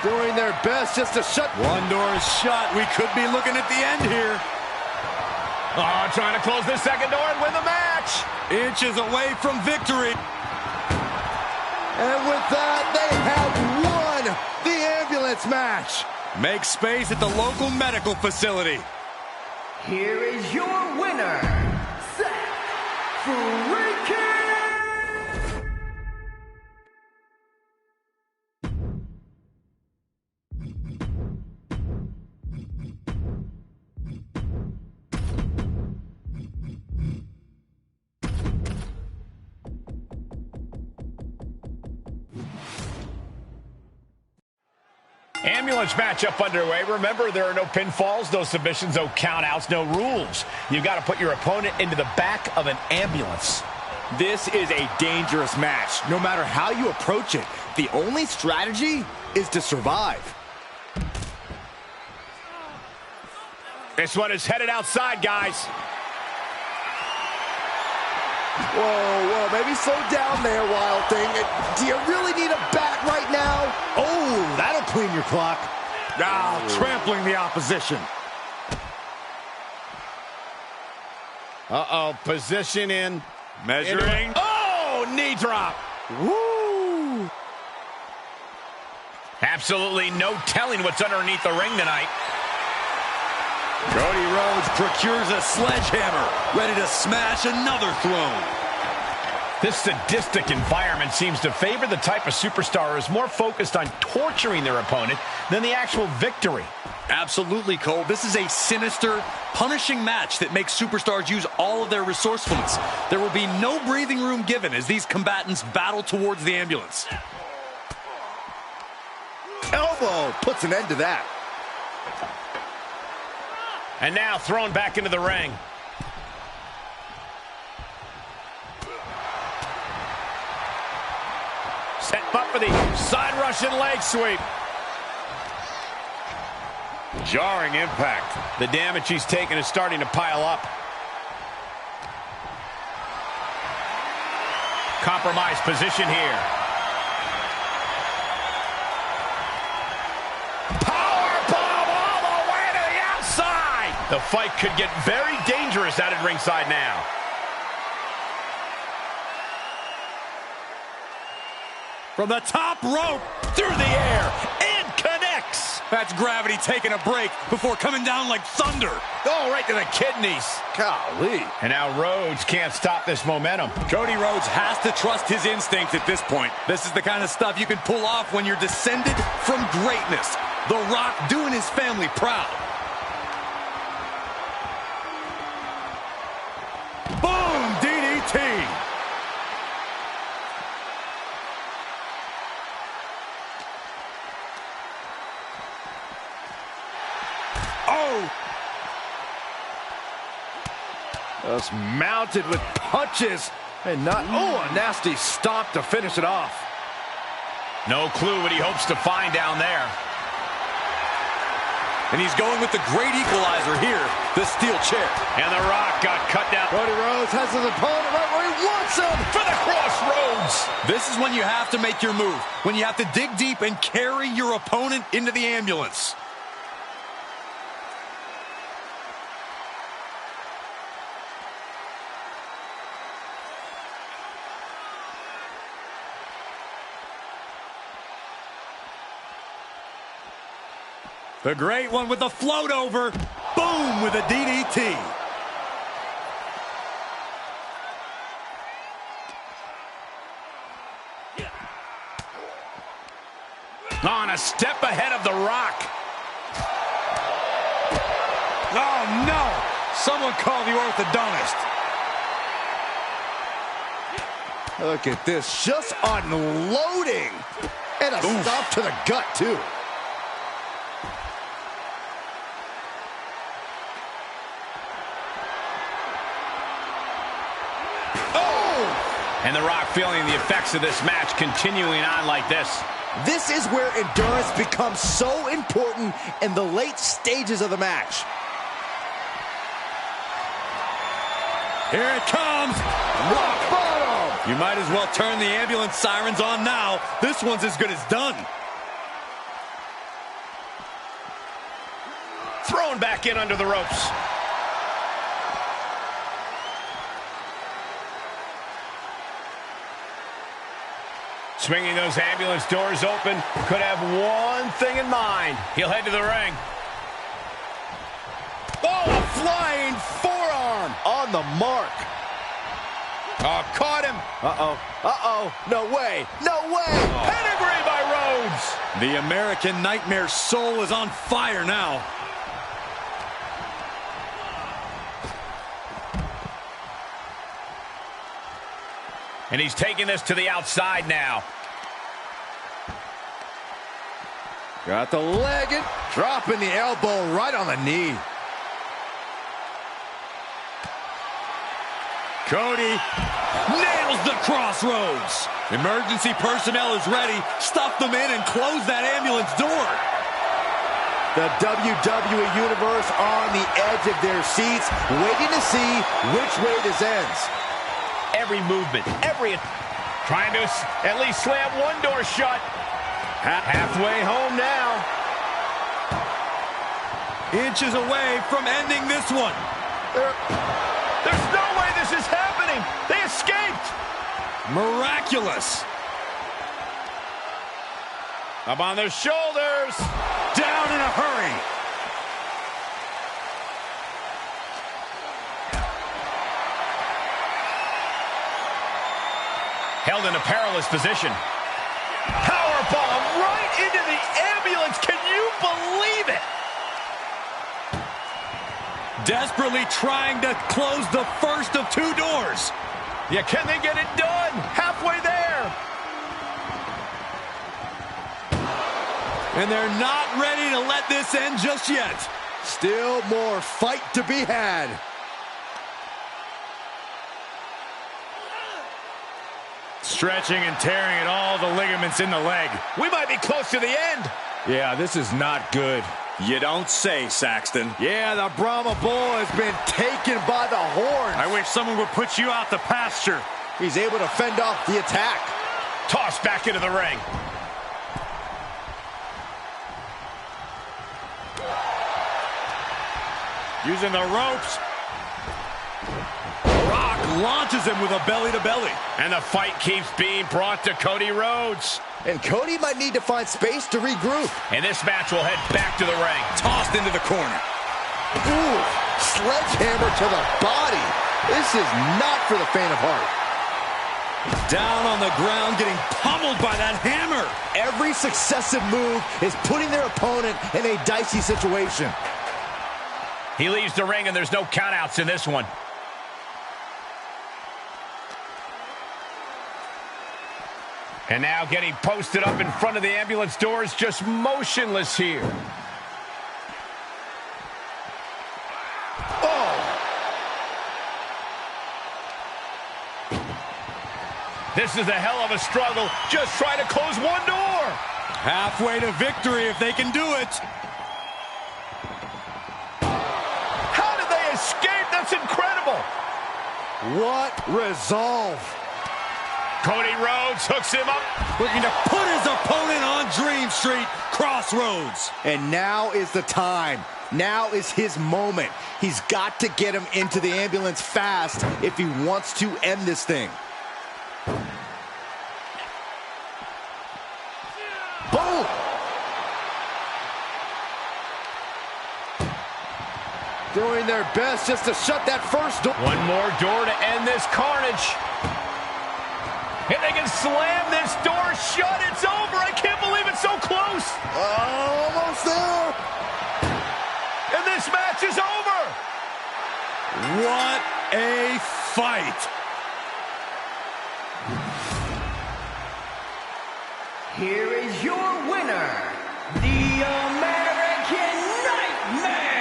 Doing their best just to shut. One door is shut. We could be looking at the end here. Oh, trying to close this second door and win the match. Inches away from victory. And with that, they have won the ambulance match. Make space at the local medical facility. Here is your winner, Seth Freakin'. Ambulance matchup underway. Remember, there are no pinfalls, no submissions, no countouts, no rules. You've got to put your opponent into the back of an ambulance. This is a dangerous match. No matter how you approach it, the only strategy is to survive. This one is headed outside, guys. Whoa, maybe slow down there, Wild Thing. Do you really need a bat right now? Oh, that'll clean your clock. Now trampling the opposition. Uh-oh, position in. Measuring. Oh, knee drop. Woo! Absolutely no telling what's underneath the ring tonight. Cody Rhodes procures a sledgehammer, ready to smash another throne. This sadistic environment seems to favor the type of superstar who is more focused on torturing their opponent than the actual victory. Absolutely, Cole. This is a sinister, punishing match that makes superstars use all of their resourcefulness. There will be no breathing room given as these combatants battle towards the ambulance. Elbow puts an end to that. And now thrown back into the ring. Set up for the side Russian leg sweep. Jarring impact. The damage he's taken is starting to pile up. Compromised position here. Powerbomb all the way to the outside. The fight could get very dangerous out at ringside now. From the top rope, through the air, and connects. That's gravity taking a break before coming down like thunder. Oh, right to the kidneys. Golly. And now Rhodes can't stop this momentum. Cody Rhodes has to trust his instincts at this point. This is the kind of stuff you can pull off when you're descended from greatness. The Rock doing his family proud. Boom! DDT! Oh! Just mounted with punches and not, oh, a nasty stomp to finish it off. No clue what he hopes to find down there. And he's going with the great equalizer here, the steel chair. And The Rock got cut down. Cody Rhodes has his opponent right where he wants him. For the crossroads. This is when you have to make your move, when you have to dig deep and carry your opponent into the ambulance. The great one with the float over. Boom with a DDT. On a step ahead of The Rock. Oh, no. Someone call the orthodontist. Look at this, just unloading. And a stop to the gut, too. And The Rock feeling the effects of this match continuing on like this. This is where endurance becomes so important in the late stages of the match. Here it comes. Rock bottom. You might as well turn the ambulance sirens on now. This one's as good as done. Thrown back in under the ropes. Swinging those ambulance doors open, could have one thing in mind. He'll head to the ring. Oh, a flying forearm on the mark. Oh, caught him. Uh-oh, uh-oh, no way, no way. Pedigree by Rhodes. The American Nightmare soul is on fire now. And he's taking this to the outside now. Got the leg and dropping the elbow right on the knee. Cody nails the crossroads. Emergency personnel is ready. Stuff them in and close that ambulance door. The WWE Universe on the edge of their seats, waiting to see which way this ends. Every movement, trying to at least slam one door shut. Halfway home now. Inches away from ending this one. There's no way this is happening. They escaped. Miraculous. Up on their shoulders. Down in a hurry. Held in a perilous position. Powerbomb right into the ambulance. Can you believe it? Desperately trying to close the first of two doors. Yeah, can they get it done? Halfway there. And they're not ready to let this end just yet. Still more fight to be had. Stretching and tearing at all the ligaments in the leg. We might be close to the end. Yeah, this is not good. You don't say, Saxton. Yeah, the Brahma Bull has been taken by the horns. I wish someone would put you out to pasture. He's able to fend off the attack. Tossed back into the ring. Using the ropes. Rock launches him with a belly-to-belly. And the fight keeps being brought to Cody Rhodes. And Cody might need to find space to regroup. And this match will head back to the ring. Tossed into the corner. Ooh, sledgehammer to the body. This is not for the faint of heart. Down on the ground, getting pummeled by that hammer. Every successive move is putting their opponent in a dicey situation. He leaves the ring, and there's no countouts in this one. And now getting posted up in front of the ambulance doors, just motionless here. Oh! This is a hell of a struggle, just trying to close one door. Halfway to victory if they can do it. How did they escape? That's incredible. What resolve. Cody Rhodes hooks him up. Looking to put his opponent on Dream Street Crossroads. And now is the time. Now is his moment. He's got to get him into the ambulance fast if he wants to end this thing. Boom! Doing their best just to shut that first door. One more door to end this carnage. If they can slam this door shut, it's over. I can't believe it's so close. Almost there. And this match is over. What a fight. here is your winner, the American Nightmare!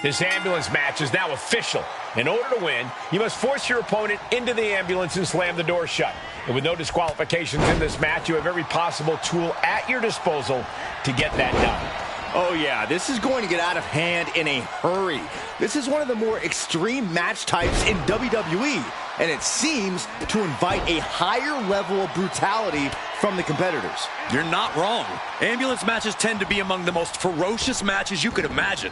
This ambulance match is now official. In order to win, you must force your opponent into the ambulance and slam the door shut. And with no disqualifications in this match, you have every possible tool at your disposal to get that done. Oh yeah, this is going to get out of hand in a hurry. This is one of the more extreme match types in WWE, and it seems to invite a higher level of brutality from the competitors. You're not wrong. Ambulance matches tend to be among the most ferocious matches you could imagine.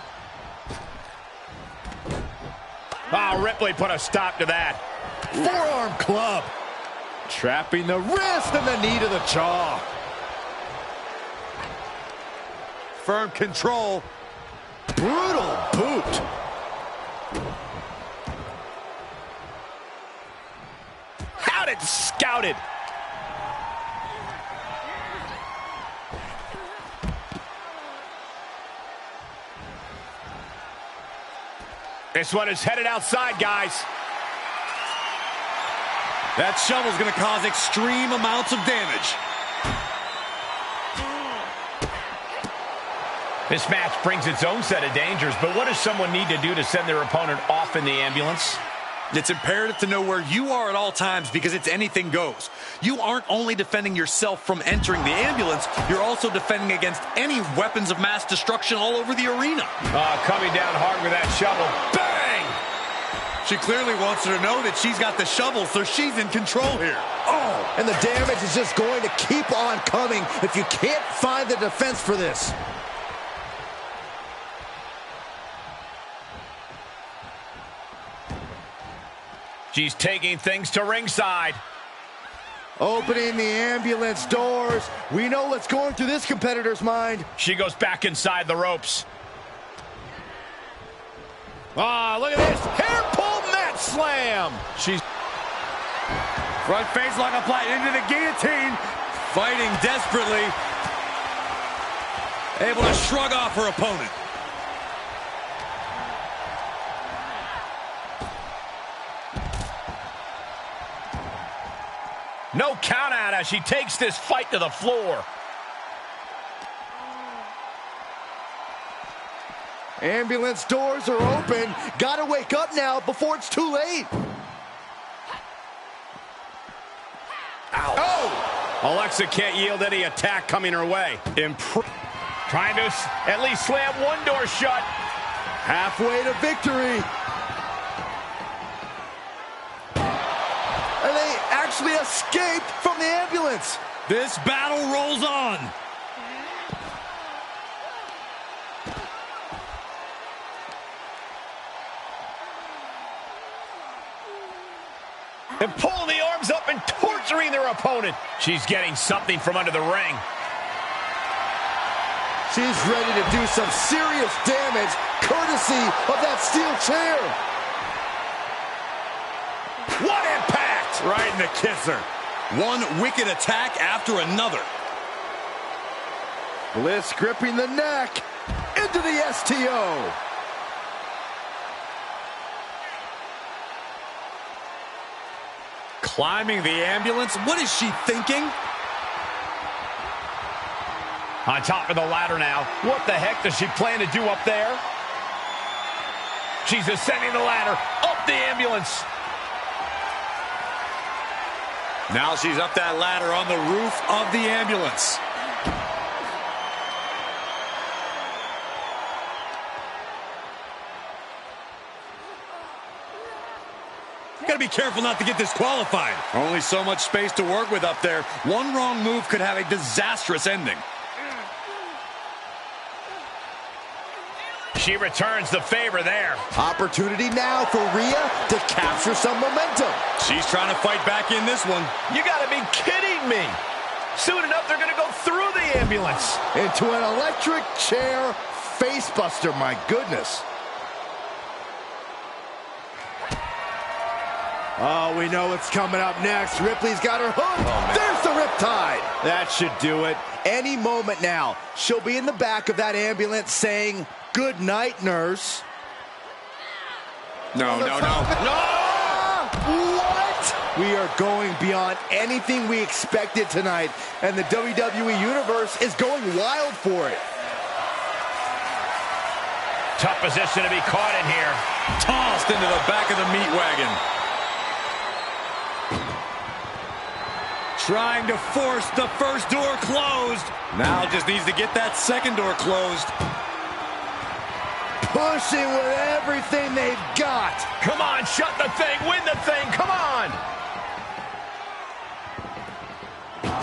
Oh, Ripley put a stop to that. Forearm club. Trapping the wrist and the knee to the jaw. Firm control. Brutal boot. Had it scouted. This one is headed outside, guys. That shovel's going to cause extreme amounts of damage. This match brings its own set of dangers, but what does someone need to do to send their opponent off in the ambulance? It's imperative to know where you are at all times because it's anything goes. You aren't only defending yourself from entering the ambulance, you're also defending against any weapons of mass destruction all over the arena. Coming down hard with that shovel. Bang! She clearly wants her to know that she's got the shovel, so she's in control here. Oh, and the damage is just going to keep on coming if you can't find the defense for this. She's taking things to ringside. Opening the ambulance doors. We know what's going through this competitor's mind. She goes back inside the ropes. Ah, look at this. Hair pull mat slam. She's front face lock applied into the guillotine. Fighting desperately. Able to shrug off her opponent. No count out as she takes this fight to the floor. Ambulance doors are open. Gotta wake up now before it's too late. Ow. Oh! Alexa can't yield any attack coming her way. Trying to at least slam one door shut. Halfway to victory. And they actually escaped from the ambulance. This battle rolls on. And pulling the arms up and torturing their opponent. She's getting something from under the ring. She's ready to do some serious damage, courtesy of that steel chair. What impact! Right in the kisser. One wicked attack after another. Bliss gripping the neck into the STO. Climbing the ambulance. What is she thinking? On top of the ladder now. What the heck does she plan to do up there? She's ascending the ladder, up the ambulance. Now she's up that ladder on the roof of the ambulance. Gotta be careful not to get disqualified. Only so much space to work with up there. One wrong move could have a disastrous ending. She returns the favor there. Opportunity now for Rhea to capture some momentum. She's trying to fight back in this one. You gotta be kidding me. Soon enough, they're going to go through the ambulance. Into an electric chair facebuster, my goodness. Oh, we know what's coming up next. Ripley's got her hook. Oh, there's the riptide. That should do it. Any moment now, she'll be in the back of that ambulance saying, "Good night, nurse." No. What? We are going beyond anything we expected tonight, and the WWE Universe is going wild for it. Tough position to be caught in here. Tossed into the back of the meat wagon. Trying to force the first door closed. Now just needs to get that second door closed. Pushing with everything they've got. Come on, shut the thing, win the thing, come on.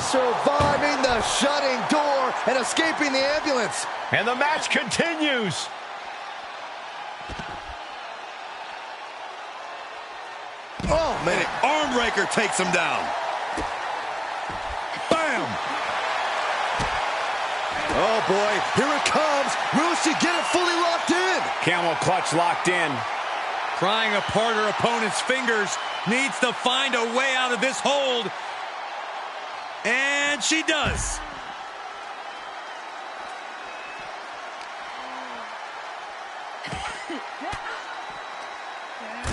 Surviving the shutting door and escaping the ambulance. And the match continues. Oh, man. Armbreaker takes him down. Bam! Oh, boy. Here it comes. Will she get it fully locked in? Camel clutch locked in. Prying apart her opponent's fingers. Needs to find a way out of this hold. And she does.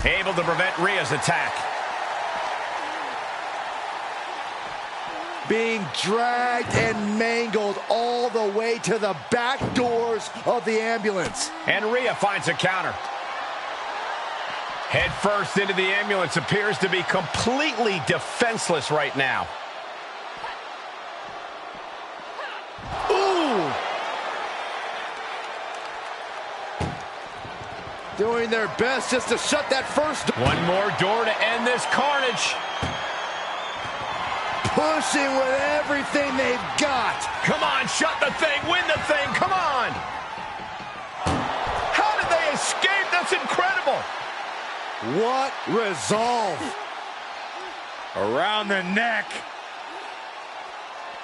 Able to prevent Rhea's attack. Being dragged and mangled all the way to the back doors of the ambulance. And Rhea finds a counter. Head first into the ambulance, appears to be completely defenseless right now. Ooh! Doing their best just to shut that first door. One more door to end this carnage. Pushing with everything they've got. Come on, shut the thing, win the thing, come on. How did they escape? That's incredible. What resolve. Around the neck.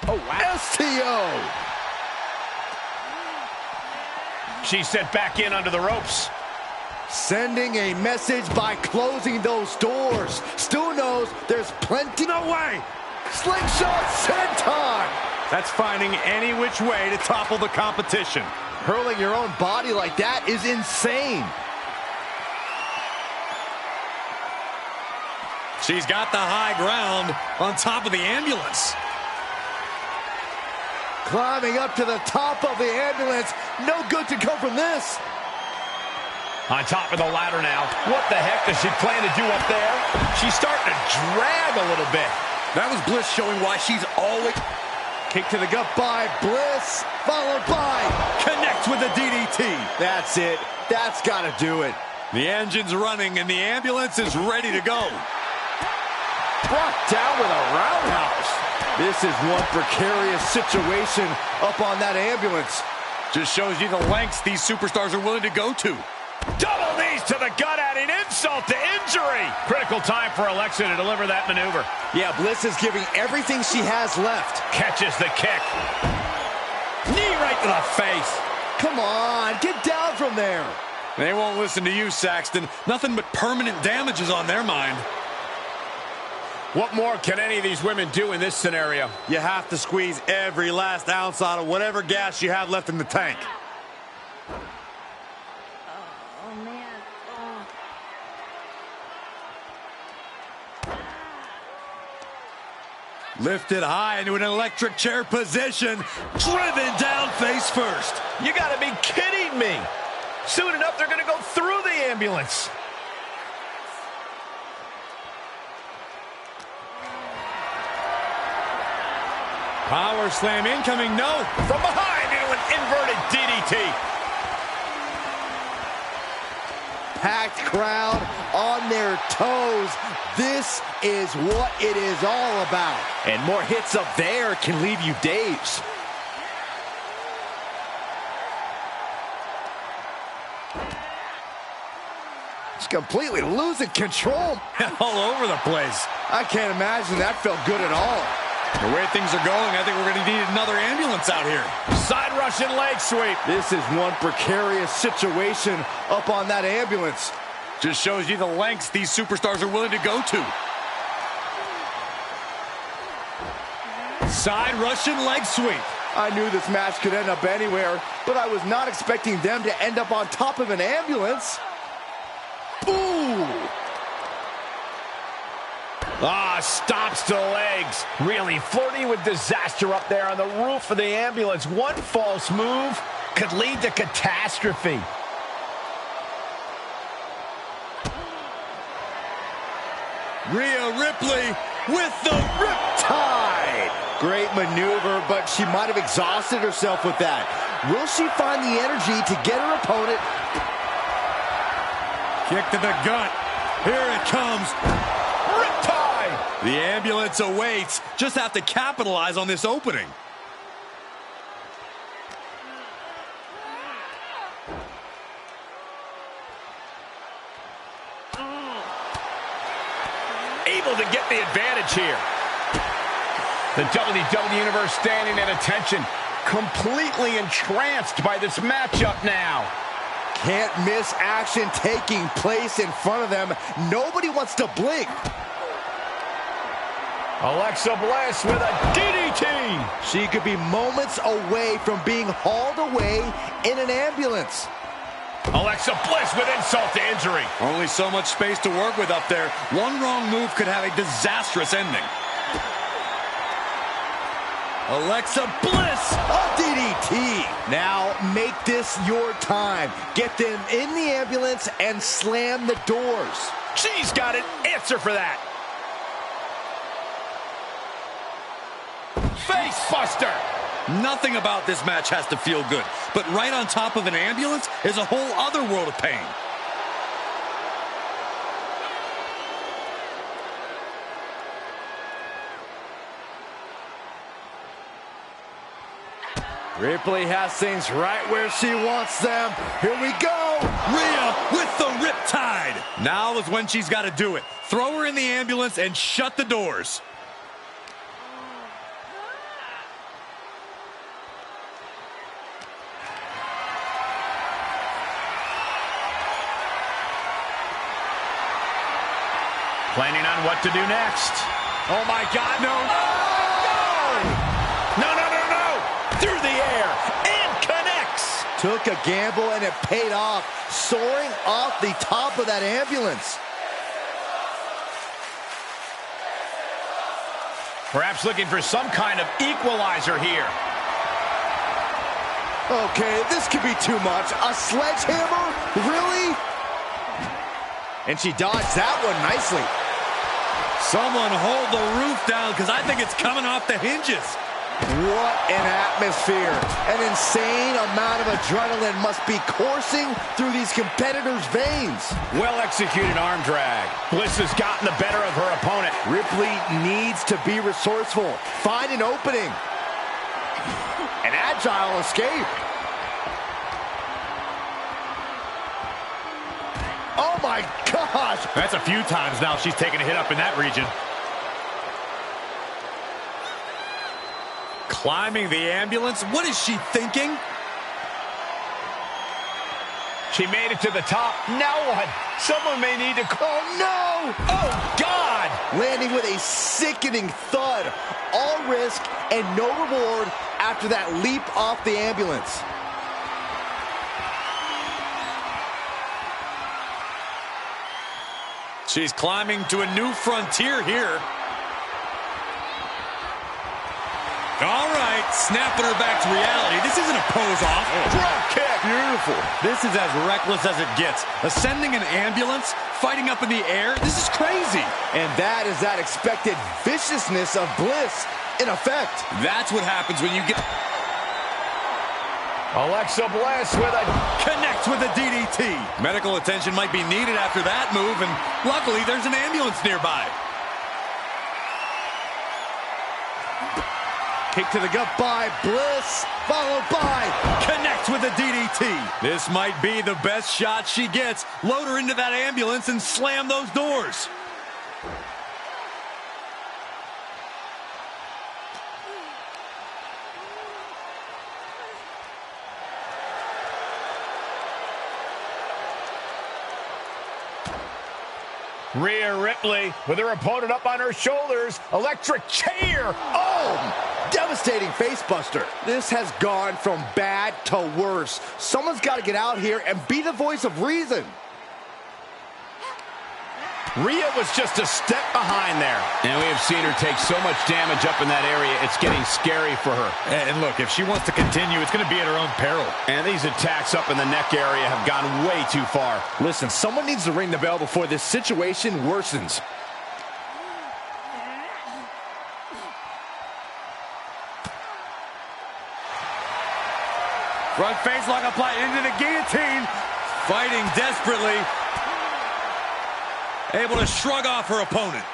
Oh, wow. STO. She's sent back in under the ropes. Sending a message by closing those doors. Stu knows there's plenty. No way. Slingshot senton. That's finding any which way to topple the competition. Hurling your own body like that is insane. She's got the high ground on top of the ambulance. Climbing up to the top of the ambulance. No good to come from this. On top of the ladder now. What the heck does she plan to do up there? She's starting to drag a little bit. That was Bliss showing why she's always... Kick to the gut by Bliss, followed by... Connects with the DDT. That's it. That's got to do it. The engine's running and the ambulance is ready to go. Brought down with a roundhouse. This is one precarious situation up on that ambulance. Just shows you the lengths these superstars are willing to go to. Double knees to the gut, adding insult to injury. Critical time for Alexa to deliver that maneuver. Yeah, Bliss is giving everything she has left. Catches the kick. Knee right to the face. Come on, get down from there. They won't listen to you, Saxton. Nothing but permanent damage is on their mind. What more can any of these women do in this scenario? You have to squeeze every last ounce out of whatever gas you have left in the tank. Lifted high into an electric chair position. Driven down face first. You gotta be kidding me. Soon enough, they're gonna go through the ambulance. Power slam incoming, no. From behind into an inverted DDT. Packed crowd on their toes. This is what it is all about. And more hits up there can leave you dazed. It's completely losing control. All over the place. I can't imagine that felt good at all. The way things are going, I think we're going to need another ambulance out here. Side Russian leg sweep. This is one precarious situation up on that ambulance. Just shows you the lengths these superstars are willing to go to. Side Russian leg sweep. I knew this match could end up anywhere, but I was not expecting them to end up on top of an ambulance. Ooh! Stomps to the legs. Really flirting with disaster up there on the roof of the ambulance. One false move could lead to catastrophe. Rhea Ripley with the Riptide! Great maneuver, but she might have exhausted herself with that. Will she find the energy to get her opponent? kick to the gut. Here it comes. Riptide! The ambulance awaits. Just have to capitalize on this opening. Able to get the advantage here. The WWE Universe standing at attention, completely entranced by this matchup now. Can't miss action taking place in front of them. Nobody wants to blink. Alexa Bliss with a DDT. She could be moments away from being hauled away in an ambulance. Alexa Bliss with insult to injury. Only so much space to work with up there. One wrong move could have a disastrous ending. Alexa Bliss! A DDT! Now make this your time. Get them in the ambulance and slam the doors. She's got an answer for that. Face buster! Nothing about this match has to feel good, but right on top of an ambulance is a whole other world of pain. Ripley has things right where she wants them. Here we go. Rhea with the Riptide. Now is when she's got to do it. Throw her in the ambulance and shut the doors. Planning on what to do next. Oh my God, no. No, no, no, no. Through the air and connects. Took a gamble and it paid off. Soaring off the top of that ambulance. Perhaps looking for some kind of equalizer here. Okay, this could be too much. A sledgehammer? Really? And she dodged that one nicely. Someone hold the roof down because I think it's coming off the hinges. What an atmosphere. An insane amount of adrenaline must be coursing through these competitors' veins. Well-executed arm drag. Bliss has gotten the better of her opponent. Ripley needs to be resourceful. Find an opening. An agile escape. Oh my gosh! That's a few times now she's taken a hit up in that region. Climbing the ambulance? What is she thinking? She made it to the top. Now what? Someone may need to... Oh no! Oh God! Landing with a sickening thud. All risk and no reward after that leap off the ambulance. She's climbing to a new frontier here. All right, snapping her back to reality. This isn't a pose-off. Drop kick. Beautiful. This is as reckless as it gets. Ascending an ambulance, fighting up in the air. This is crazy. And that is that expected viciousness of Bliss in effect. That's what happens when you get... Alexa Bliss with a... Connect with a DDT. Medical attention might be needed after that move, and luckily there's an ambulance nearby. Kick to the gut by Bliss, followed by... Connect with a DDT. This might be the best shot she gets. Load her into that ambulance and slam those doors. Rhea Ripley with her opponent up on her shoulders. Electric chair. Oh, devastating facebuster. This has gone from bad to worse. Someone's got to get out here and be the voice of reason. Rhea was just a step behind there. And we have seen her take so much damage up in that area, it's getting scary for her. And look, if she wants to continue, it's going to be at her own peril. And these attacks up in the neck area have gone way too far. Listen, someone needs to ring the bell before this situation worsens. Front face lock applied into the guillotine. Fighting desperately. Able to shrug off her opponent.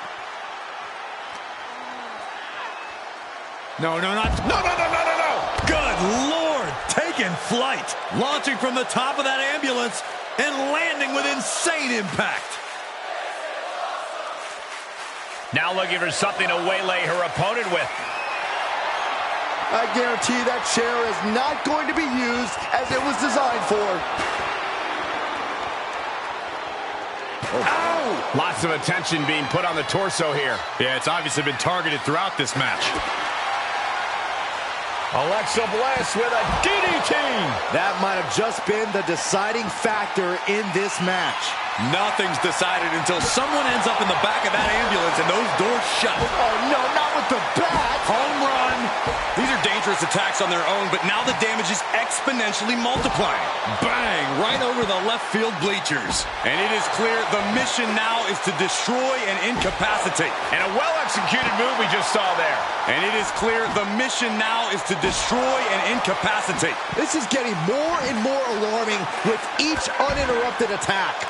No. Good Lord, taking flight. Launching from the top of that ambulance and landing with insane impact. Now looking for something to waylay her opponent with. I guarantee that chair is not going to be used as it was designed for. Ow! Lots of attention being put on the torso here. Yeah, it's obviously been targeted throughout this match. Alexa Bliss with a DDT. That might have just been the deciding factor in this match. Nothing's decided until someone ends up in the back of that ambulance and those doors shut. Oh, no, not with the bat. Home run. These are dangerous attacks on their own, but now the damage is exponentially multiplying. Bang, right over the left field bleachers. And it is clear the mission now is to destroy and incapacitate. And a well-executed move we just saw there. And it is clear the mission now is to destroy and incapacitate. This is getting more and more alarming with each uninterrupted attack.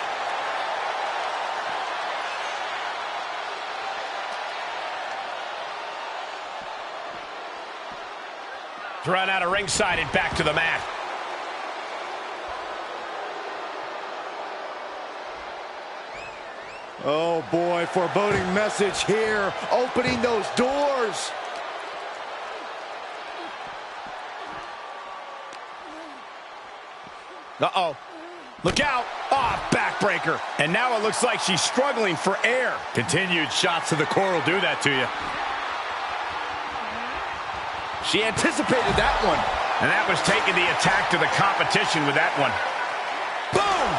Run out of ringside and back to the mat. Oh boy, foreboding message here. Opening those doors. Uh-oh. Look out. Ah, backbreaker. And now it looks like she's struggling for air. Continued shots to the core will do that to you. She anticipated that one. And that was taking the attack to the competition with that one. Boom!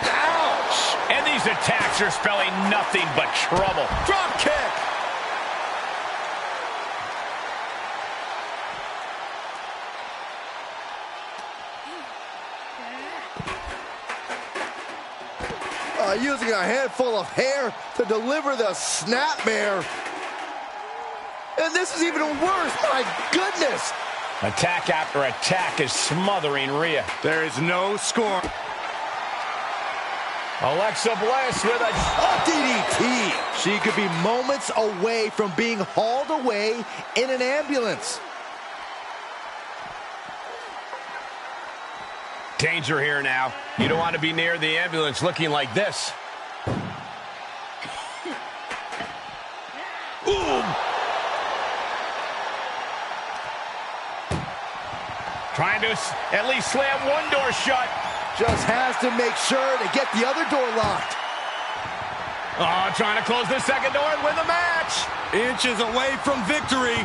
Ouch! And these attacks are spelling nothing but trouble. Drop kick! Using a handful of hair to deliver the snapmare. And this is even worse, my goodness! Attack after attack is smothering Rhea. There is no score. Alexa Bliss with a DDT. She could be moments away from being hauled away in an ambulance. Danger here now. You don't want to be near the ambulance looking like this. Ooh. Trying to at least slam one door shut. Just has to make sure to get the other door locked. Oh, trying to close the second door and win the match. Inches away from victory.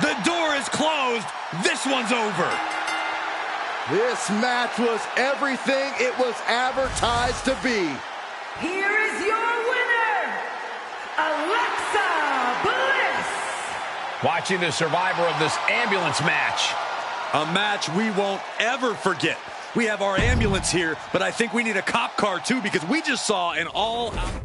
The door is closed. This one's over. This match was everything it was advertised to be. Here is your winner, Alexa Bliss. Watching the survivor of this ambulance match. A match we won't ever forget. We have our ambulance here, but I think we need a cop car too because we just saw an all-out...